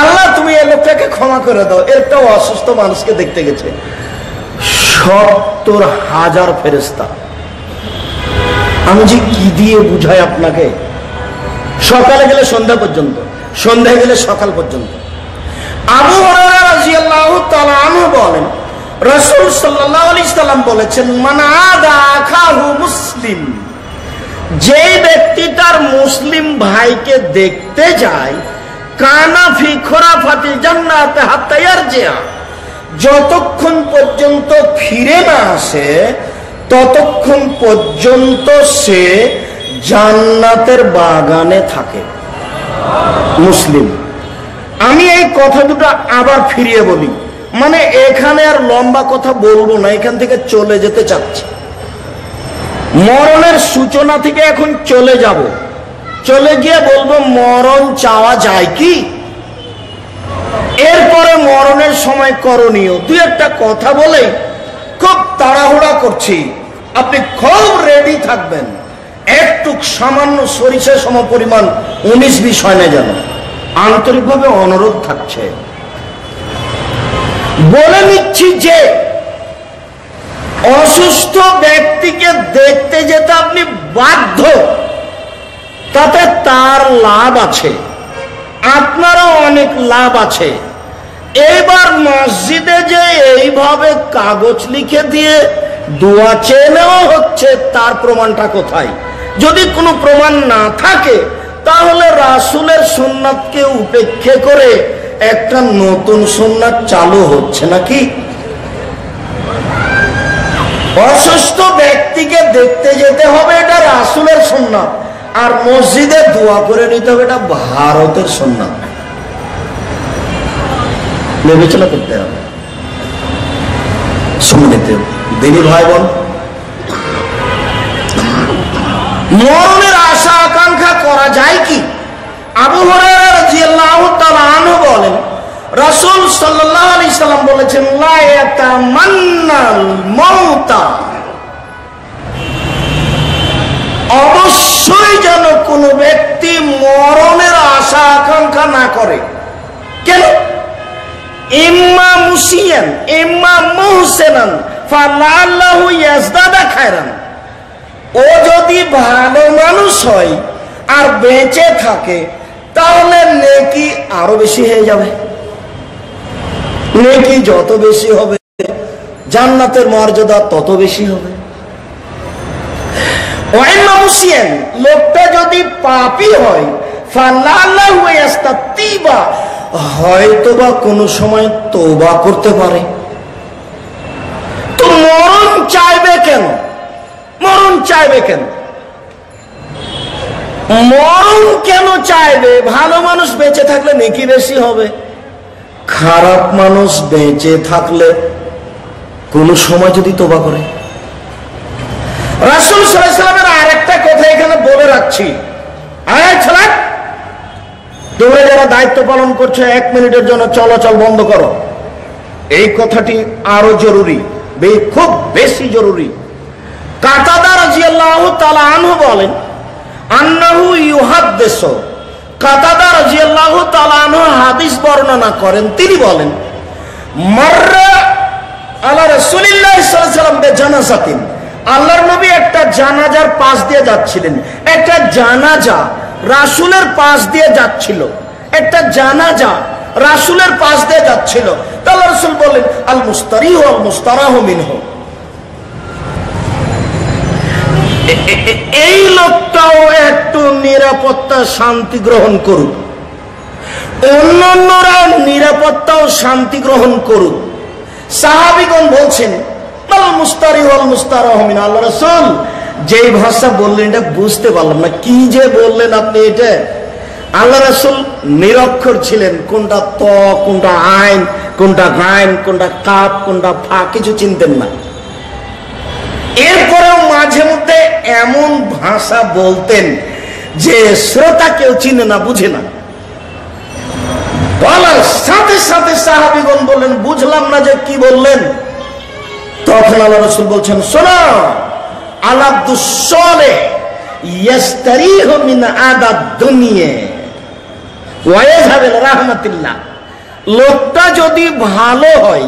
আল্লাহ তুমি এই লোকটাকে ক্ষমা করে দাও, একটা অসুস্থ মানুষকে দেখতে গেছে। 70,000 ফেরেশতা। আমি যে কি দিয়ে বুঝাই আপনাকে, সকালে গেলে সন্ধ্যা পর্যন্ত, সন্ধ্যায় গেলে সকাল পর্যন্ত। আবু হুরায়রা রাদিয়াল্লাহু তাআলা আনহু বলেন, রাসূল সাল্লাল্লাহু আলাইহি সাল্লাম বলেছেন, মান আদা আখাহু মুসলিম, যে ব্যক্তি তার মুসলিম ভাইকে দেখতে যায়, কানা ফি খুরাফাতিল জান্নাতি হাত্তা ইয়ারজিয়া, যতক্ষণ পর্যন্ত ফিরে না আসে ততক্ষণ পর্যন্ত সে জান্নাতের বাগানে থাকে। মুসলিম। আমি এই কথা দুটো আবার ফিরিয়ে বলি, মানে এখানে আর লম্বা কথা বলবো না, এখান থেকে চলে যেতে চাচ্ছি। মরণের সূচনা থেকে এখন চলে যাব, চলে গিয়ে বলবো মরণ চাওয়া যায় কি, এরপরে মরণের সময় করণীয়। দুই একটা কথা বলে খুব তাড়াহুড়া করছি, আপনি খুব রেডি থাকবেন, একটু সামান্য সরিষা সম পরিমাণ 19-20 হয় না যেন, আন্তরিকভাবে অনুরোধ থাকছে। বলে নিচ্ছি যে অসুস্থ ব্যক্তিকে দেখতে যেতে আপনি বাধ্য, তাতে তার লাভ আছে, আপনারও অনেক লাভ আছে। এবার মসজিদে যে এইভাবে কাগজ লিখে দিয়ে দোয়া চেয়ে নেওয়া হচ্ছে, তার প্রমাণটা কোথায়? যদি কোনো প্রমাণ না থাকে তাহলে রাসূলের সুন্নাতকে উপেক্ষা করে একটা নতুন সুন্নাত চালু হচ্ছে নাকি? অসুস্থ ব্যক্তিকে দেখতে যেতে হবে, এটা রাসূলের সুন্নাত, আর মসজিদে দোয়া করে নিতে হবে, এটা ভারতের সুন্নাত। বিবেচনা করতে হবে। সম্মানিত দিনী ভাই বোন, মরণের আশা আকাঙ্ক্ষা করা যায় কি? আবু হুরায়রা রাদিয়াল্লাহু তাআলা আনহু বলেন, রাসূল সাল্লাল্লাহু আলাইহি সাল্লাম বলেছেন, লা ইয়াতামান্নাল মাউতা, অবশ্যই যেন কোনো ব্যক্তি মরণের আশা আকাঙ্ক্ষা না করে। কেন? ইম্মা মুসিয়ান ইম্মা মুহসিনান ফালাল্লাহু ইয়াজদাদা খায়রান। ও যদি ভালো মানুষ হয় আর বেঁচে থাকে তাহলে নেকি আরো বেশি হয়ে যাবে। নেকি যত বেশি হবে জান্নাতের মর্যাদা তত বেশি হবে। ওয়াইম্মা মুসিয়ান, লোকটা যদি পাপী হয়, ফালাল্লাহু ইয়াস্তাতিবা, হয়তোবা কোনো সময় তওবা করতে পারে। তো মরণ চাইবে কেন? মরণ চাইবে কেন? মরণ কেন চাইবে? ভালো মানুষ বেঁচে থাকলে নেকি বেশি হবে, খারাপ মানুষ বেঁচে থাকলে কোন সময় যদি তওবা করে। রাসূল সাল্লাল্লাহু আলাইহি ওয়াসাল্লামের আরেকটা কথা এখানে বলে রাখছি, তোমরা যারা দায়িত্ব পালন করছো 1 মিনিটের জন্য চলাচল বন্ধ করো। এই কথাটি আরো জরুরি, খুব বেশি জরুরি। কাতাদা রাদিয়াল্লাহু তাআলা আনহু বলেন, আন্নাহু ইউহাদ্দিসু, কাতাদা রাদিয়াল্লাহু তাআলা আনহু হাদিস বর্ণনা করেন। তিনি বলেন, মাররা আলা রাসূলিল্লাহি সাল্লাল্লাহু আলাইহি ওয়াসাল্লাম বিজানাজাতিন, আল্লাহর নবী একটা জানাজার পাশ দিয়ে যাচ্ছিলেন। একটা জানাজা রাসূলের পাশ দিয়ে যাচ্ছিল, একটা জানাজা রাসূলের পাশ দিয়ে যাচ্ছিল। তাহলে রাসূল বললেন, আল মুস্তারিহু ওয়াল মুস্তারাহু মিনহু, এই লোকটাও একটু নিরাপত্তা শান্তি গ্রহণ করুক, অন্যান্যরা নিরাপত্তা ও শান্তি গ্রহণ করুক। সাহাবীগণ বলছেন, আল মুস্তারিহু ওয়াল মুস্তারাহু মিনহু। আল্লাহ রাসূল যেই ভাষা বললেন এটা বুঝতে পারলাম না, কি যে বললেন আপনি এটা। আল্লাহ রাসূল নিরক্ষর ছিলেন, কোনটা ত, কোনটা আইন, কোনটা গাইন, কোনটা কাপ, কোনটা ফা কিছু চিনতেন না। এরপরেও মাঝে মধ্যে এমন ভাষা বলতেন যে শ্রোতা কেউ চিনে না, বুঝে না। বলার সাথে সাথে সাহাবীগণ বললেন, বুঝলাম না যে কি বললেন। তখন আল্লাহ রাসূল বলছেন, শোনো, আলাবদুস সালেহ ইয়াস্তারিহু মিন আদাদ দুনিয়া ওয়া ইয়াযহাবু রাহমাতিল্লাহ। লোকটা যদি ভালো হয়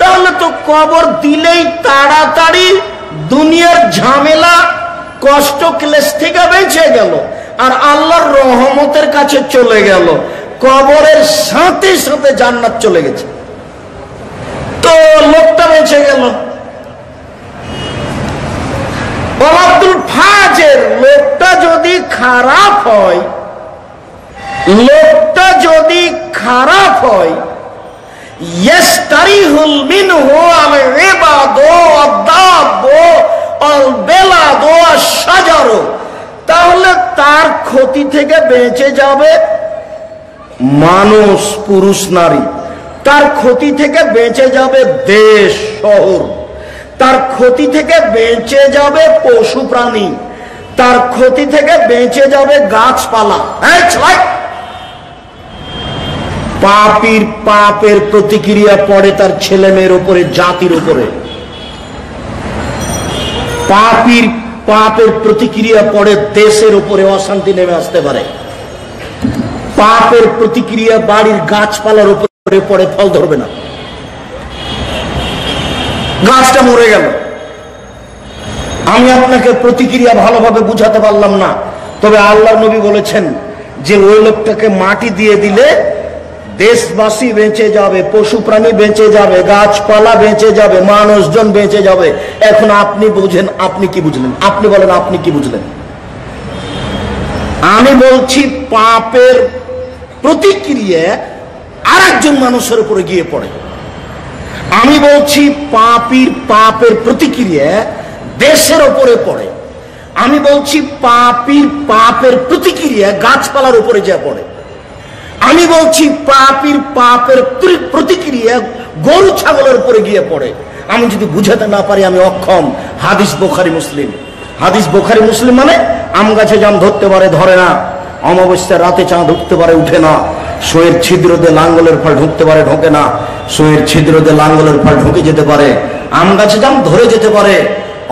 তাহলে তো কবর দিলেই তাড়াতাড়ি দুনিয়ার ঝামেলা কষ্ট ক্লেশ থেকে বেঁচে গেল আর আল্লাহর রহমতের কাছে চলে গেল, কবরের সাথে সাথে জান্নাত চলে গেছে, তো লোকটা বেঁচে গেল। আব্দুল ফাজের, লোকটা যদি খারাপ হয়, লোকটা যদি খারাপ হয়, ইয়াস্তারিহুল মিনহু আল ইবাদু ওয়াদ দাব্বু ওয়াল বেলাদু ওয়াশ শাজারু, তাহলে তার ক্ষতি থেকে বেঁচে যাবে মানুষ, পুরুষ নারী, তার ক্ষতি থেকে বেঁচে যাবে দেশ শহর, তার ক্ষতি থেকে বেঁচে যাবে পশু প্রাণী, তার ক্ষতি থেকে বেঁচে যাবে গাছপালা। পাপীর পাপের প্রতিক্রিয়া পড়ে তার ছেলে মেয়ের উপরে, জাতির উপরে। পাপীর পাপের প্রতিক্রিয়া পড়ে দেশের উপরে, অশান্তি নেমে আসতে পারে। পাপের প্রতিক্রিয়া বাড়ির গাছপালার উপরে পড়ে, ফল ধরবে না। গাছটা মরে গেল। আমি আপনাকে প্রতিক্রিয়া ভালোভাবে বুঝাতে পারলাম না, তবে আল্লাহর নবী বলেছেন যে ওই লোকটাকে মাটি দিয়ে দিলে দেশবাসী বেঁচে যাবে, পশু প্রাণী বেঁচে যাবে, গাছপালা বেঁচে যাবে, মানুষজন বেঁচে যাবে। এখন আপনি বুঝেন, আপনি কি বুঝলেন? আপনি বলেন, আপনি কি বুঝলেন? আমি বলছি পাপের প্রতিক্রিয়া আর একজন মানুষের উপরে গিয়ে পড়ে। আমি বলছি পাপের প্রতিক্রিয়া দেশের উপরে পড়ে। আমি বলছি পাপের প্রতিক্রিয়া গাছপালার উপরে যা পড়ে। আমি বলছি পাপের প্রতিক্রিয়া গরু ছাগলের উপরে গিয়ে পড়ে। আমি যদি বুঝাতে না পারি আমি অক্ষম। হাদিস বোখারি মুসলিম। হাদিস বোখারি মুসলিম মানে আম গাছে জাম ধরতে পারে, ধরে না। অমাবস্যার রাতে চাঁদ উঠতে পারে, উঠে না। শোয়ের ছিদ্র দিয়ে লাঙ্গলের ফল ঢুকতে পারে, ঢোকে না। শোয়ের ছিদ্র দিয়ে লাঙ্গলের ফল ঢুকে যেতে পারে। আম গাছে জাম ধরে যেতে পারে,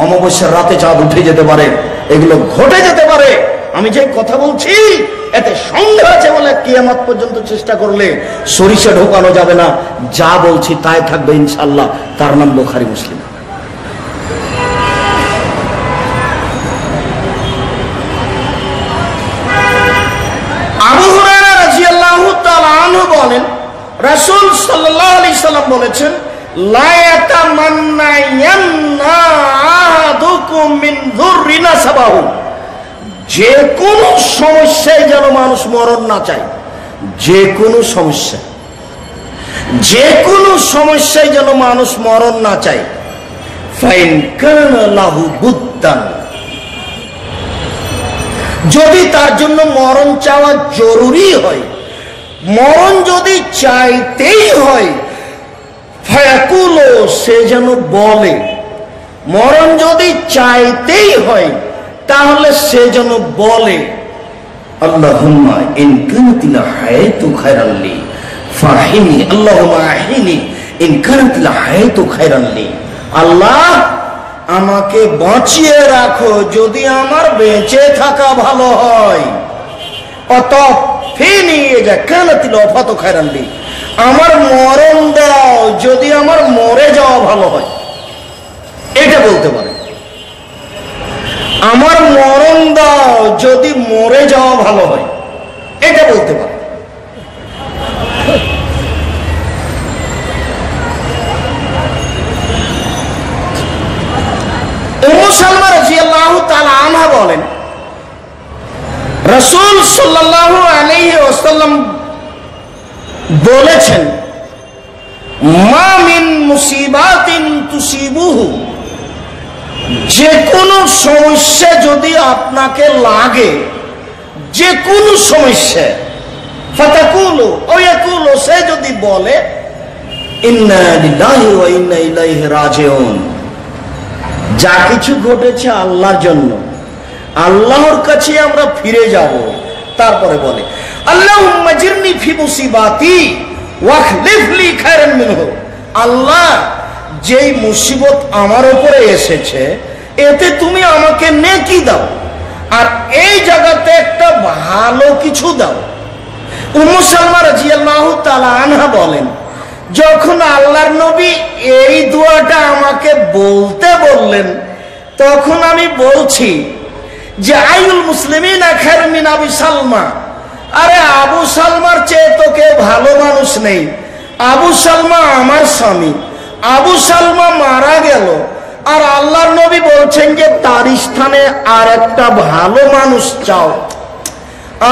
অমাবস্যার রাতে চাঁদ উঠে যেতে পারে, এগুলো ঘটে যেতে পারে। আমি যে কথা বলছি এতে সন্দেহ আছে বলে কিয়ামত পর্যন্ত চেষ্টা করলে সরিষা ঢোকানো যাবে না। যা বলছি তাই থাকবে ইনশাআল্লাহ। তার নাম বুখারী মুসলিম। আবু হুরায়রা রাদিয়াল্লাহু তাআলা আনহু বলেন, রাসূল সাল্লাল্লাহু আলাইহি সাল্লাম বলেছেন, লা ইয়াতামান্না ইয়ান্না আহাদুকুম মিন যুররি নাসাবাহু। যে কোনো সমস্যায় যেন মানুষ মরণ না চায়। যে কোনো সমস্যায় যেন মানুষ মরণ না চায়। ফাইন কানা লাহু বুদ্দান, যদি তার জন্য মরণ চাওয়া জরুরি হয়, মরণ যদি চাইতেই হয়, ফায়াকুলো, সে যেন বলে। মরণ যদি চাইতেই হয় তাহলে সে যেন বলে, আল্লাহুম্মা ইন কানাতিল হায়াতু খায়রান লি ফাহিনি, আল্লাহুম্মা আহিনি ইন কানাতিল হায়াতু খায়রান লি। আল্লাহ আমাকে বাঁচিয়ে রাখো যদি আমার বেঁচে থাকা ভালো হয়। অতফিনি ইযা কানাতিল ওয়াফাতু খায়রান লি, আমার মরণ দাও যদি আমার মরে যাওয়া ভালো হয়। এটা বলতে পারে, আমার মরণ দাও যদি মরে যাওয়া ভালো হয়। এটা বলতে পারে। উম্মু সালমা রাদিয়াল্লাহু তাআলা আনহা বলেন, রাসূল সাল্লাল্লাহু আলাইহি ওয়াসাল্লাম বলেছেন, মা মিন মুসিবাতিন তুসিবুহু, যে কোনো সমস্যা যদি আপনাকে লাগে, যে কোনো সমস্যা, ফাতাকুলু ওয়া ইয়াকুলু, সে যদি বলে ইন্না লিল্লাহি ওয়া ইন্না ইলাইহি রাজিউন, যা কিছু ঘটেছে আল্লাহর জন্য, আল্লাহর কাছে আমরা ফিরে যাব। তারপরে বলে আল্লাহুম্মা জিরনি ফি মুসিবাতি ওয়াখলিফ লি খায়রান মিনহু, আল্লাহ যেই মুসিবত আমার উপরে এসেছে এতে তুমি আমাকে নেকি দাও, আর এই জায়গাতে একটা ভালো কিছু দাও। উম্মু সালমা রাদিয়াল্লাহু তাআলা আনহা বলেন, যখন আল্লাহর নবী এই দোয়াটা আমাকে বলতে বললেন তখন আমি বলছি যে আইউল মুসলিমিনা খায়রুম মিন আবি সালমা, আরে আবু সালমার চেয়ে তো কেউ ভালো মানুষ নেই। আবু সালমা আমার স্বামী, আবু সালমা মারা গেল, আর আল্লাহর নবী বলছেন যে তার স্থানে আর একটা ভালো মানুষ চাও।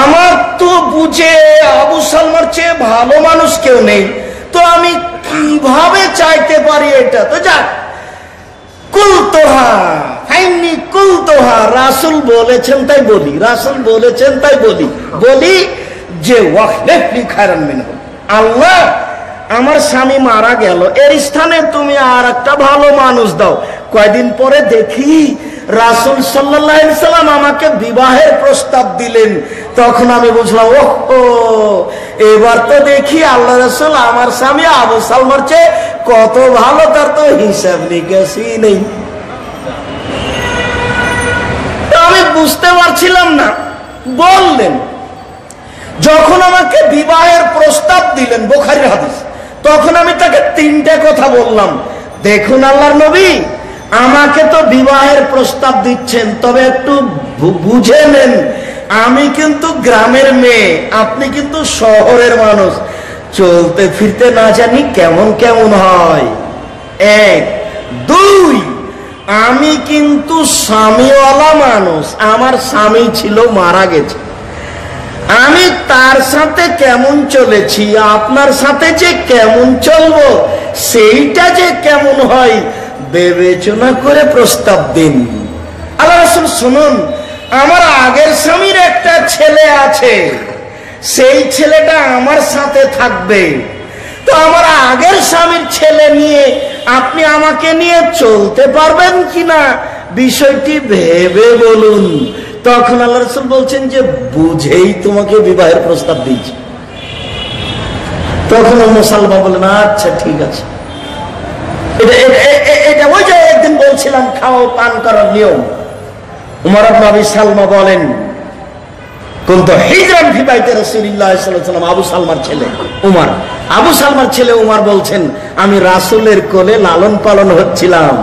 আমার তো বুঝে আবু সালমার চেয়ে ভালো মানুষ কেউ নেই, তো আমি কিভাবে চাইতে পারি? এটা তো যাক, কুলতোহা ফাইনি কুলতোহা, রাসূল বলেছেন তাই বলি, রাসূল বলেছেন তাই বলি যে ওয়াখলিফ লি খায়রান মিনহু, আল্লাহ আমার স্বামী মারা গেল, এর স্থানে তুমি আর একটা ভালো মানুষ দাও। কয়দিন পরে দেখি রাসূল সাল্লাল্লাহু আলাইহি সাল্লাম আমাকে বিবাহের প্রস্তাব দিলেন। তখন আমি বুঝলাম, ও এবার তো দেখি আল্লাহ রাসূল আমার স্বামী আবু সালমার চেয়ে কত ভালো, তার তো হিসাব নিকাশই নেই। আমি বুঝতে পারছিলাম না। বললেন, যখন আমাকে বিবাহের প্রস্তাব দিলেন, বুখারীর হাদিস, তখন আমি তাকে তিনটে কথা বললাম, দেখুন আল্লাহর নবী আমাকে তো বিবাহের প্রস্তাব দিচ্ছেন, তবে একটু বুঝে নেন আমি কিন্তু গ্রামের মেয়ে, আপনি কিন্তু শহরের মানুষ, চলতে ফিরতে না জানি কেমন কেমন হয়। এক, দুই, আমি কিন্তু স্বামীওয়ালা মানুষ, আমার স্বামী ছিল মারা গেছে, আমি তার সাথে কেমন চলেছি, আপনার সাথে যে কেমন চলবো সেইটা যে কেমন হয় বিবেচনা করে প্রস্তাব দিন। আল্লাহ রাসূল শুনুন, আমার আগের স্বামীর একটা ছেলে আছে, সেই ছেলেটা আমার সাথে থাকবে, তো আমার আগের স্বামীর ছেলে নিয়ে আপনি আমাকে নিয়ে চলতে পারবেন কিনা বিষয়টি ভেবে বলুন। তখন আল্লাহ রাসূল বলছেন যে বুঝেই তোমাকে বিবাহের প্রস্তাব দিয়েছি। তখন মুসালমা বলেন আচ্ছা ঠিক আছে। এটা ওই যে একদিন বলছিলাম খাও পান করার নিয়ম। উমর ইবনে আবি সালমা বলেন কুনতু হিজরান ফি বাইতি রাসূলিল্লাহ সাল্লাল্লাহু আলাইহি ওয়াসাল্লাম, আবু সালমার ছেলে উমর, আবু সালমার ছেলে উমর বলছেন আমি রাসূলের কোলে লালন পালন হচ্ছিলাম,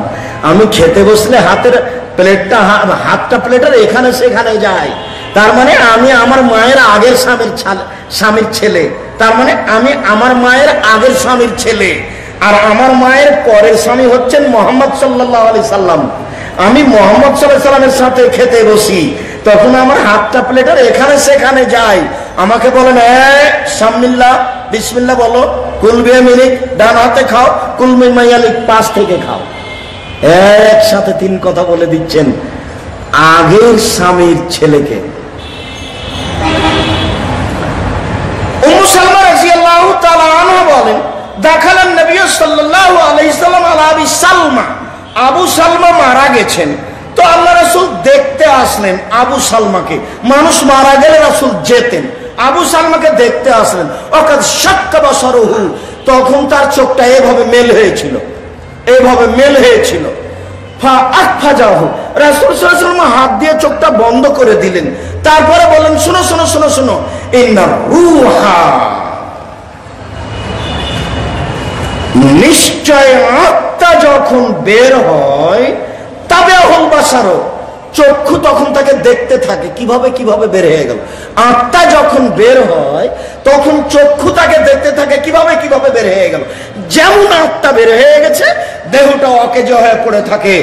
আমি খেতে বসলে হাতের প্লেটটা হাতটা প্লেটের এখানে সেখানে যায়, তার মানে আমি আমার মায়ের আগের স্বামীর ছেলে, তার মানে আমি আমার মায়ের আগের স্বামীর ছেলে, আর আমার মায়ের পরের স্বামী হচ্ছেন মুহাম্মদ সাল্লাল্লাহু আলাইহি সাল্লাম। আমি মুহাম্মদ সাল্লাল্লাহু আলাইহি সাল্লামের সাথে খেতে বসি, তখন আমার হাতটা প্লেটের এখানে সেখানে যায়, আমাকে বলেন সামিল্লাহ বিসমিল্লাহ বলো, কুল বিয়ামিনিক ডান হাতে খাও, কুল মিমাইয়ালিক পাশ থেকে খাও। একসাথে তিন কথা বলে দিচ্ছেন আগের স্বামীর ছেলেকে। উম্মু সালমা রাদিয়াল্লাহু তাআলা আনহা বলেন দাখালান নবী সাল্লাল্লাহু আলাইহি সাল্লাম আলা আবি সালমা, আবু সালমা মারা গেছেন, তো আল্লাহ রাসূল দেখতে আসলেন আবু সালমাকে, মানুষ মারা গেলে রাসূল যেতেন, আবু সালমাকে দেখতে আসলেন। ওয়াকাদ শাক্কা বাসারুহু, তখন তার চোখটা এভাবে মেল হয়েছিল, এইভাবে মেল হয়েছিল। ফাআখফাজাহু, রাসূল সাল্লাল্লাহু আলাইহি ওয়াসাল্লাম হাত দিয়ে চোখটা বন্ধ করে দিলেন, তারপরে বলেন শোনো শোনো শোনো শোনো, ইন্নার রূহা, নিশ্চয় আত্মা যখন বের হয় তবে হল বাসারো, চক্ষু তখন তাকে দেখতে থাকে কিভাবে কিভাবে বের হয়ে গেল। আত্মা যখন বের হয় তখন চক্ষু তাকে দেখতে থাকে কিভাবে কিভাবে বের হয়ে গেল। যেমন আত্মা বের হয়ে গেছে দেহটা অকেজ হয়ে পড়ে থাকে,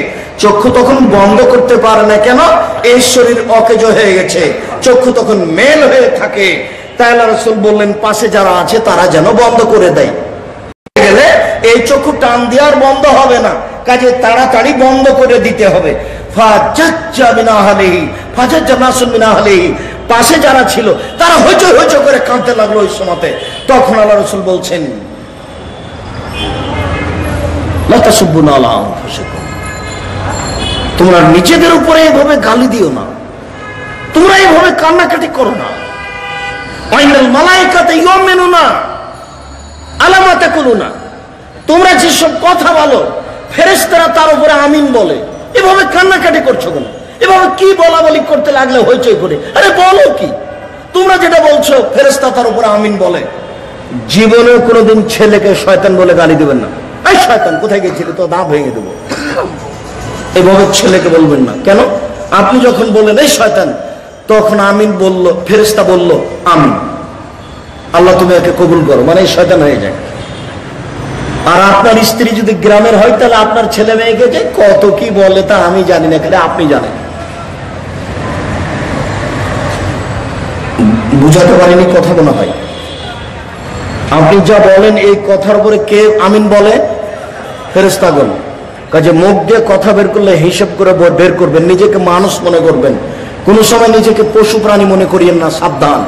চক্ষু তখন বন্ধ করতে পারে না, কেন এই শরীর অকেজ হয়ে গেছে, চক্ষু তখন মেল হয়ে থাকে। তাই আল্লাহ রাসূল বললেন পাশে যারা আছে তারা যেন বন্ধ করে দেয়, গেলে এই চক্ষু টান দেওয়ার বন্ধ হবে না, কাজে তাড়াতাড়ি বন্ধ করে দিতে হবে। পাশে যারা ছিল তারা হইচই হইচই করে কাঁদতে লাগলো ওই সময়তে। তখন আল্লাহ রাসূল বলছেন তোমরা নিজেদের উপরে এভাবে গালি দিও না, তোমরা এভাবে কান্নাকাটি করো না। মালাইকাতে ইউমিনুনা আলা মা তাকুলুনা, তোমরা যেসব কথা বলো ফেরেশতারা তার উপরে আমিন বলে। এভাবে কান্নাকাটি করছো কেন? এভাবে কি বলা বলি করতে লাগলে হইচই করে? আরে বলো কি, তোমরা যেটা বলছো ফেরেশতা তার উপরে আমিন বলে। জীবনে কোনোদিন ছেলেকে শয়তান বলে গালি দিবেন না, এই শয়তান কোথায় গেছিলি তো দাঁত ভেঙে দেবো, এভাবে ছেলেকে বলবেন না। কেন? আপনি যখন বললেন এই শয়তান, তখন আমিন বলল, ফেরেশতা বলল আমিন, আল্লাহ তুমি একে কবুল করো, মানে এই শয়তান হয়ে যায়। আর আপনার স্ত্রী যদি গ্রামের হয় তাহলে আপনার ছেলে মেয়েকে যে কত কি বলে তা আমি জানি না, খালি আপনি জানেন। বুঝাতে পারিনি কথা মনে হয়। আপনি যা বলেন এই কথার উপরে কে আমিন বলে? ফেরেশতাগণ। কাজে মুখ দিয়ে কথা বের করলে হিসাব করে বের করবেন, নিজেকে মানুষ মনে করবেন, কোন সময় নিজেকে পশু প্রাণী মনে করিয়েন না, সাবধান।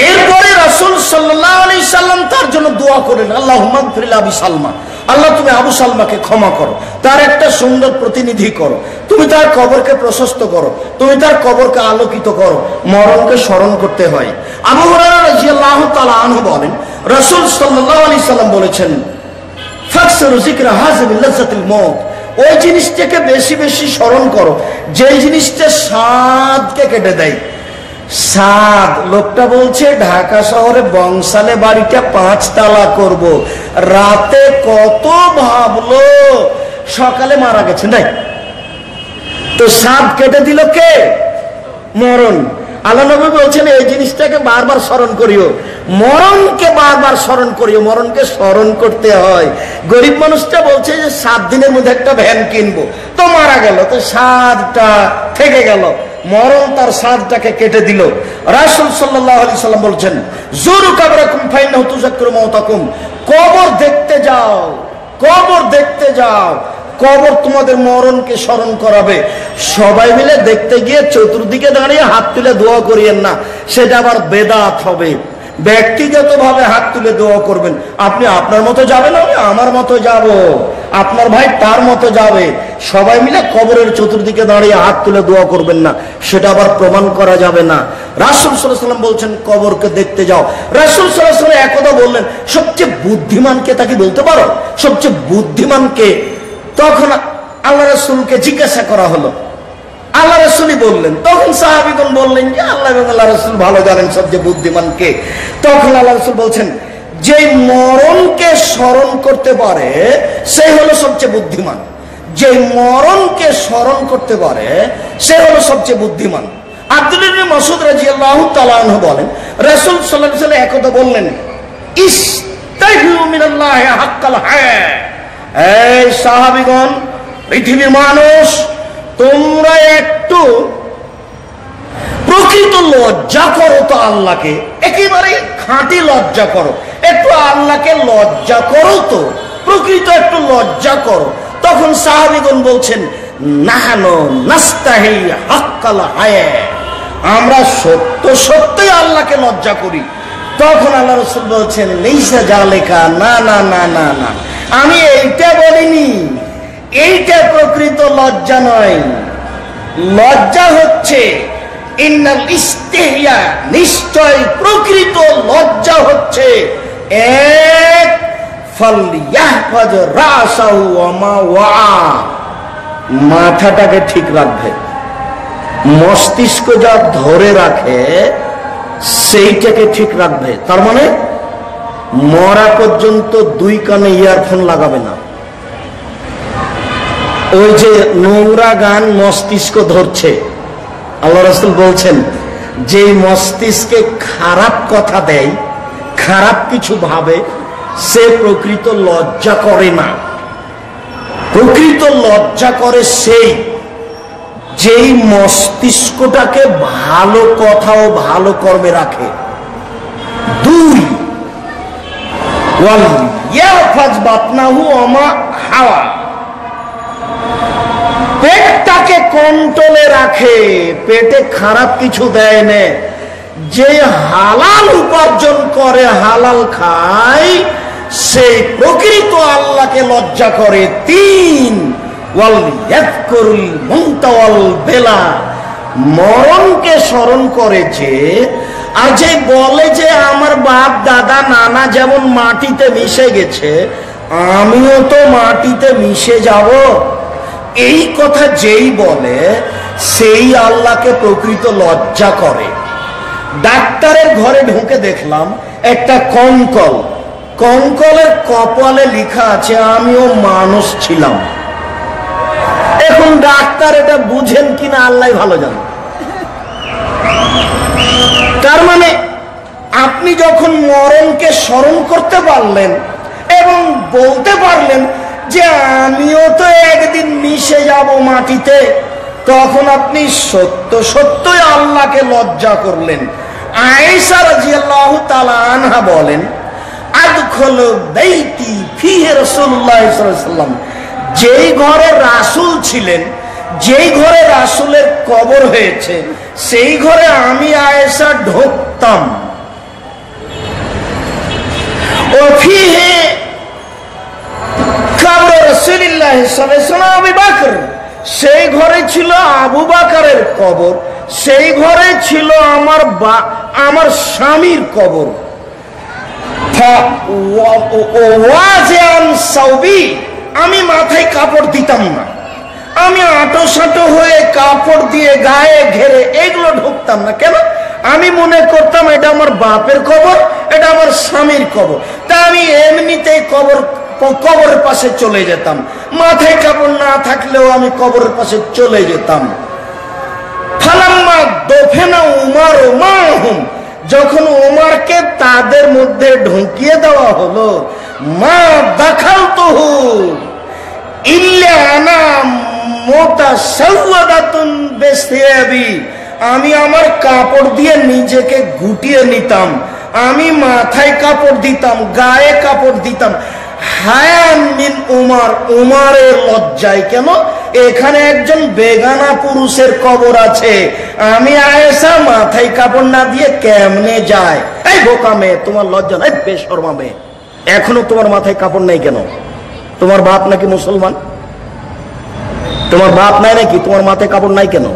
এরপরে রাসূল সাল্লাল্লাহু আলাইহি সাল্লাম তার জন্য দোয়া করেন, আল্লাহুম্মা গফির লি আবি সালমা, আল্লাহ তুমি আবু সালমাকে ক্ষমা করো, তার একটা সুন্দর প্রতিনিধি করো, তুমি তার কবরকে প্রশস্ত করো, তুমি তার কবরকে আলোকিত করো। মরণকে স্মরণ করতে হয়। আবু হুরায়রা রাদিয়াল্লাহু তাআলা আনহু বলেন রাসূল সাল্লাল্লাহু আলাইহি সাল্লাম বলেছেন ফাকসিরু যিকরা হাযিল লাযযাতিল মউত, ওই জিনিসটাকে বেশি বেশি স্মরণ করো যে জিনিসটা স্বাদকে কেটে দেয়। সাদ লোকটা বলছে ঢাকা শহরে বংশালে বাড়িটা 5 তালা করব। রাতে কত ভাবলো, সকালে মারা গেছে। নাই তো সাদ কেটে দিল কে? মরণ। আল্লাহ নবী বলছেন এই জিনিসটাকে বারবার স্মরণ করিও, মরণকে বারবার স্মরণ করিও, মরণকে স্মরণ করতে হয়। গরিব মানুষটা বলছে যে 7 দিনের মধ্যে একটা ভ্যান কিনবো, তো মারা গেল, তো সাদটা থেকে গেল, মরণ তার সাদটাকে কেটে দিল। রাসূল সাল্লাল্লাহু আলাইহি সাল্লাম বলছেন জুরু কাবরাকুম ফাইন্নাহু তুযাক্কিরু মাউতাকুম, কবর দেখতে যাও, কবর দেখতে যাও, কবর তোমাদের মরণকে স্মরণ করাবে। সবাই মিলে দেখতে গিয়ে চতুর্দিকে দাঁড়িয়ে হাত তুলে দোয়া করিয়েন না, সেটা আবার বেদাত হবে। ব্যক্তিগতভাবে হাত তুলে দোয়া করবেন। আপনি আপনার মতো যাবেন, আমি আমার মতো যাব, আপনার ভাই তার মতো যাবে, সবাই মিলে কবরের চতুর্দিকে দাঁড়িয়ে হাত তুলে দোয়া করবেন না, সেটা আবার প্রমাণ করা যাবে না। রাসূল সাল্লাল্লাহু আলাইহি ওয়াসাল্লাম বলছেন কবরকে দেখতে যাও। রাসূল সাল্লাল্লাহু আলাইহি ওয়াসাল্লাম একদা বললেন সবচেয়ে বুদ্ধিমানকে তাকে বলতে পারো, সবচেয়ে বুদ্ধিমানকে? তখন আল্লাহ রাসূলকে জিজ্ঞাসা করা হলো, আল্লাহ রাসূলই বললেন। তখন সাহাবীগণ বললেন যে আল্লাহ এবং আল্লাহ রাসূল ভালো জানেন সবচেয়ে বুদ্ধিমান কে। তখন আল্লাহ রাসূল বলছেন যে মরণকে স্মরণ করতে পারে সে হলো সবচেয়ে বুদ্ধিমান, যে মরণকে স্মরণ করতে পারে সে হলো সবচেয়ে বুদ্ধিমান। আব্দুল্লাহ ইবনে মাসউদ রাদিয়াল্লাহু তাআলা আনহু বলেন রাসূল সাল্লাল্লাহু আলাইহি ওয়াসাল্লাম একদা বললেন ইস্তাহিউ মিনাল্লাহি হাক্কাল হায়া। এই সাহাবীগণ, পৃথিবীর মানুষ, তোমরা একটু প্রকৃত লজ্জা করো তো আল্লাহকে, একেবারে খাঁটি লজ্জা করো, একটু আল্লাহকে লজ্জা করো তো, প্রকৃত একটু লজ্জা করো। তখন সাহাবীগণ বলছেন নাহানু নাস্তাহি হাক্কাল হায়া, আমরা সত্য সত্যই আল্লাহকে লজ্জা করি। তখন আল্লাহ রাসূল বলছেন লাইসা জালিকা, না না না না না, আমি এইটা বলিনি, এইটা প্রকৃত লজ্জা নয়। লজ্জা হচ্ছে ইন্নাল ইস্তিহয়া, নিশ্চয় প্রকৃত লজ্জা হচ্ছে এক ফালইয়াহফাজ রাসাহু ওয়া মা ওয়া, মাথাটাকে ঠিক রাখবে, মস্তিষ্ক যা ধরে রাখে সেইটাকে ঠিক রাখবে। তার মানে মরা পর্যন্ত 2 কানে ইয়ারফোন লাগাবে না। ওই যে নোংরা গান মস্তিষ্ক ধরছে, আল্লাহ রাসূল বলছেন যে মস্তিষ্কে খারাপ কথা দেয়, খারাপ কিছু ভাবে, সে প্রকৃত লজ্জা করে না। প্রকৃত লজ্জা করে সেই যেই মস্তিষ্কটাকে ভালো কথা ও ভালো কর্মে রাখে। 2 ওয়াল ইয়াফাজ বাতনাহু ওয়া মা হাওয়া, পেটটাকে কন্ট্রোলে রাখে, পেটে খারাপ কিছু দেয় না, যে হালাল উপার্জন করে, হালাল খায়, সে প্রকৃত আল্লাহকে লজ্জা করে। 3 ওয়াল ইয়াযকুরুল মউতা ওয়াল বেলা, মরণকে স্মরণ করেছে। আর যে বলে যে আমার বাপ দাদা নানা যেমন মাটিতে মিশে গেছে, আমিও তো মাটিতে মিশে যাব, এই কথা যেই বলে সেই আল্লাহকে প্রকৃত লজ্জা করে। ডাক্তারের ঘরে ঢুকে দেখলাম একটা কঙ্কল, কঙ্কলের কপালে লেখা আছে আমিও মানুষ ছিলাম। এখন ডাক্তার এটা বুঝেন কিনা আল্লাহ ভালো জানেন। তার মানে আপনি যখন মরণকে স্মরণ করতে পারলেন এবং বলতে পারলেন যে আমিও তো একদিন মিশে যাব মাটিতে, তখন আপনি সত্য সত্যই আল্লাহকে লজ্জা করলেন। আয়েশা রাদিয়াল্লাহু তাআলা আনহা বলেন আদখুলু বাইতি ফিহি রাসূলুল্লাহ সাল্লাল্লাহু আলাইহি ওয়াসাল্লাম, যেই ঘরে রাসূল ছিলেন, যেই ঘরে রাসূলের কবর হয়েছে, সেই ঘরে আমি আয়েশা ঢুকতাম। ও ফিহি কবর রাসূলুল্লাহ সাল্লাল্লাহু আলাইহি ওয়াসাল্লাম আবু বকর, সেই ঘরে ছিল আবু বকরের কবর, সেই ঘরে ছিল আমার স্বামীর কবর। আমি মাথায় কাপড় দিতাম না, আমি আঁটো হয়ে কাপড় দিয়ে গায়ে ঘেরে এগুলো ঢুকতাম না। কেন? আমি মনে করতাম এটা আমার বাপের কবর, এটা আমার স্বামীর কবর, তা আমি এমনিতেই কবরের পাশে চলে যেতাম। মাথায় কাপড় না থাকলেও আমি কবরের পাশে চলে যেতাম। ফালাম্মা দফেনা উমার মাহুম, যখন উমারকে তাদের মধ্যে ঢুকিয়ে দেওয়া হলো, মা দাখালতুহু ইল্লা আনা মুতাসাওয়াদাতুন বিসিয়াবি, আমি আমার কাপড় দিয়ে নিজেকে গুটিয়ে নিতাম, আমি মাথায় কাপড় দিতাম, গায়ে কাপড় দিতাম। হায়ান মিন উমার, উমারের লজ্জায়। কেন? এখানে একজন বেগানা পুরুষের কবর আছে, আমি আয়েশা মাথায় কাপড় না দিয়ে কেমনে যায়? এই বোকা মেয়ে, তোমার লজ্জা নাই? বেশরমা মেয়ে, এখনো তোমার মাথায় কাপড় নাই কেন? তোমার বাপ নাকি মুসলমান? তোমার বাপ নাই নাকি? তোমার মাথায় কাপড় নাই কেন?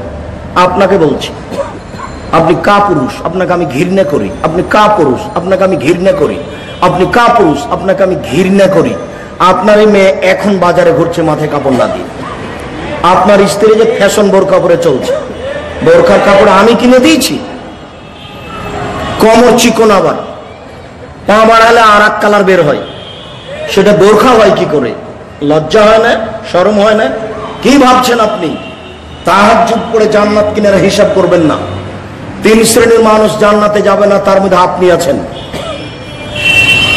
আপনাকে বলছি, আপনি কা পুরুষ? আপনাকে আমি ঘৃণা করি। আপনি কা পুরুষ? আপনাকে আমি ঘৃণা করি। আপনি কা পুরুষ? আপনাকে আমি ঘৃণা করি। আপনার এই মেয়ে এখন বাজারে ঘুরছে মাথায় কাপড় না দিয়ে। আপনার স্ত্রী যে ফ্যাশন বোরকা পরে চলছে, বোরখার কাপড় আমি কিনে দিয়েছি, কোমর চিকন, আবার পা বাড়ালে আর এক কালার বের হয়, সেটা বোরখা হয় কি করে? লজ্জা হয় না? শরম হয় না? কি ভাবছেন আপনি? তাহাজ্জুদ পড়ে জান্নাত কিনারা হিসাব করবেন না। 3 শ্রেণীর মানুষ জান্নাতে যাবে না, তার মধ্যে আপনি আছেন।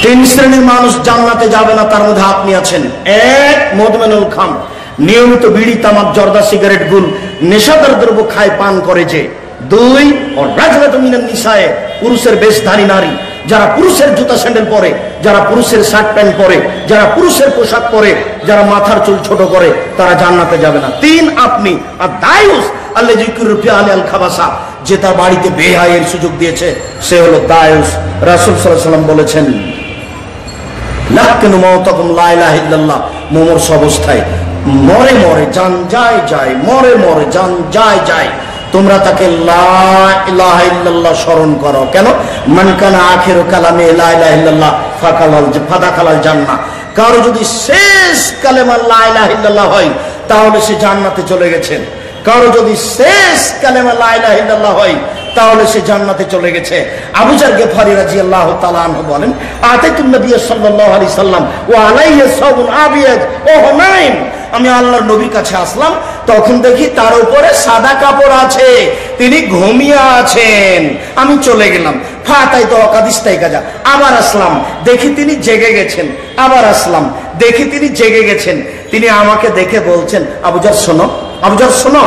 3 শ্রেণীর মানুষ জান্নাতে যাবে না, তার মধ্যে আপনি আছেন। 1, মদমেনুল খাম, নিয়মিত বিড়ি, তামাক, জর্দা, সিগারেট, গুল, নেশাদার দ্রব্য খায়, পান করে যে। 2, রাজনাতু মিনান নিসায়ে, পুরুষের বেশধারী নারী, যারা পুরুষের জুতা স্যান্ডেল পরে, যারা পুরুষের শার্ট প্যান্ট পরে, যারা পুরুষের পোশাক পরে, যারা মাথার চুল ছোট করে, তারা জান্নাতে যাবে না। 3, আপনি। আর দায়ুস আল্লাযী কুরফি আল খাবাসা, যে তার বাড়িতে বেহায়ের সুযোগ দিয়েছে, সে হলো দায়ুস। রাসূল সাল্লাল্লাহু আলাইহি ওয়াসাল্লাম বলেছেন, লাকিনু মাউতাকুম লা ইলাহা ইল্লাল্লাহ, মুমূর্ষ অবস্থায় মরে মরে জান যায় যায়, মরে মরে জান যায় যায়, তোমরা তাকে লা ইলাহা ইল্লাল্লাহ স্মরণ করো। কেন? মান কানা আখিরু কালামে লা ইলাহা ইল্লাল্লাহ ফাদাখালাল জান্নাহ, কারো যদি শেষ কালেমা লা ইলাহা ইল্লাল্লাহ হয় তাহলে সে জান্নাতে চলে গেছেন। কারো যদি শেষ কালেমা লা ইলাহা ইল্লাল্লাহ হয় তাহলে সে জান্নাতে চলে গেছে। আবু যার গিফারি রাদিয়াল্লাহু তাআলা আনহু বলেন, আতাইতুন নবী সাল্লাল্লাহু আলাইহি সাল্লাম ওয়া আলাইহি সাবুন আবিয়াজ ও হুনাইন, আমি আল্লাহর নবীর কাছে আসলাম, তখন দেখি তার উপরে সাদা কাপড় আছে, তিনি ঘুমিয়ে আছেন। আমি চলে গেলাম, ফাতাই তো অকাদিস্তাই কাজা, আবার আসলাম, দেখি তিনি জেগে গেছেন। আবার আসলাম, দেখি তিনি জেগে গেছেন। তিনি আমাকে দেখে বলছেন, আবু যার শোনো, আবু যার শোনো,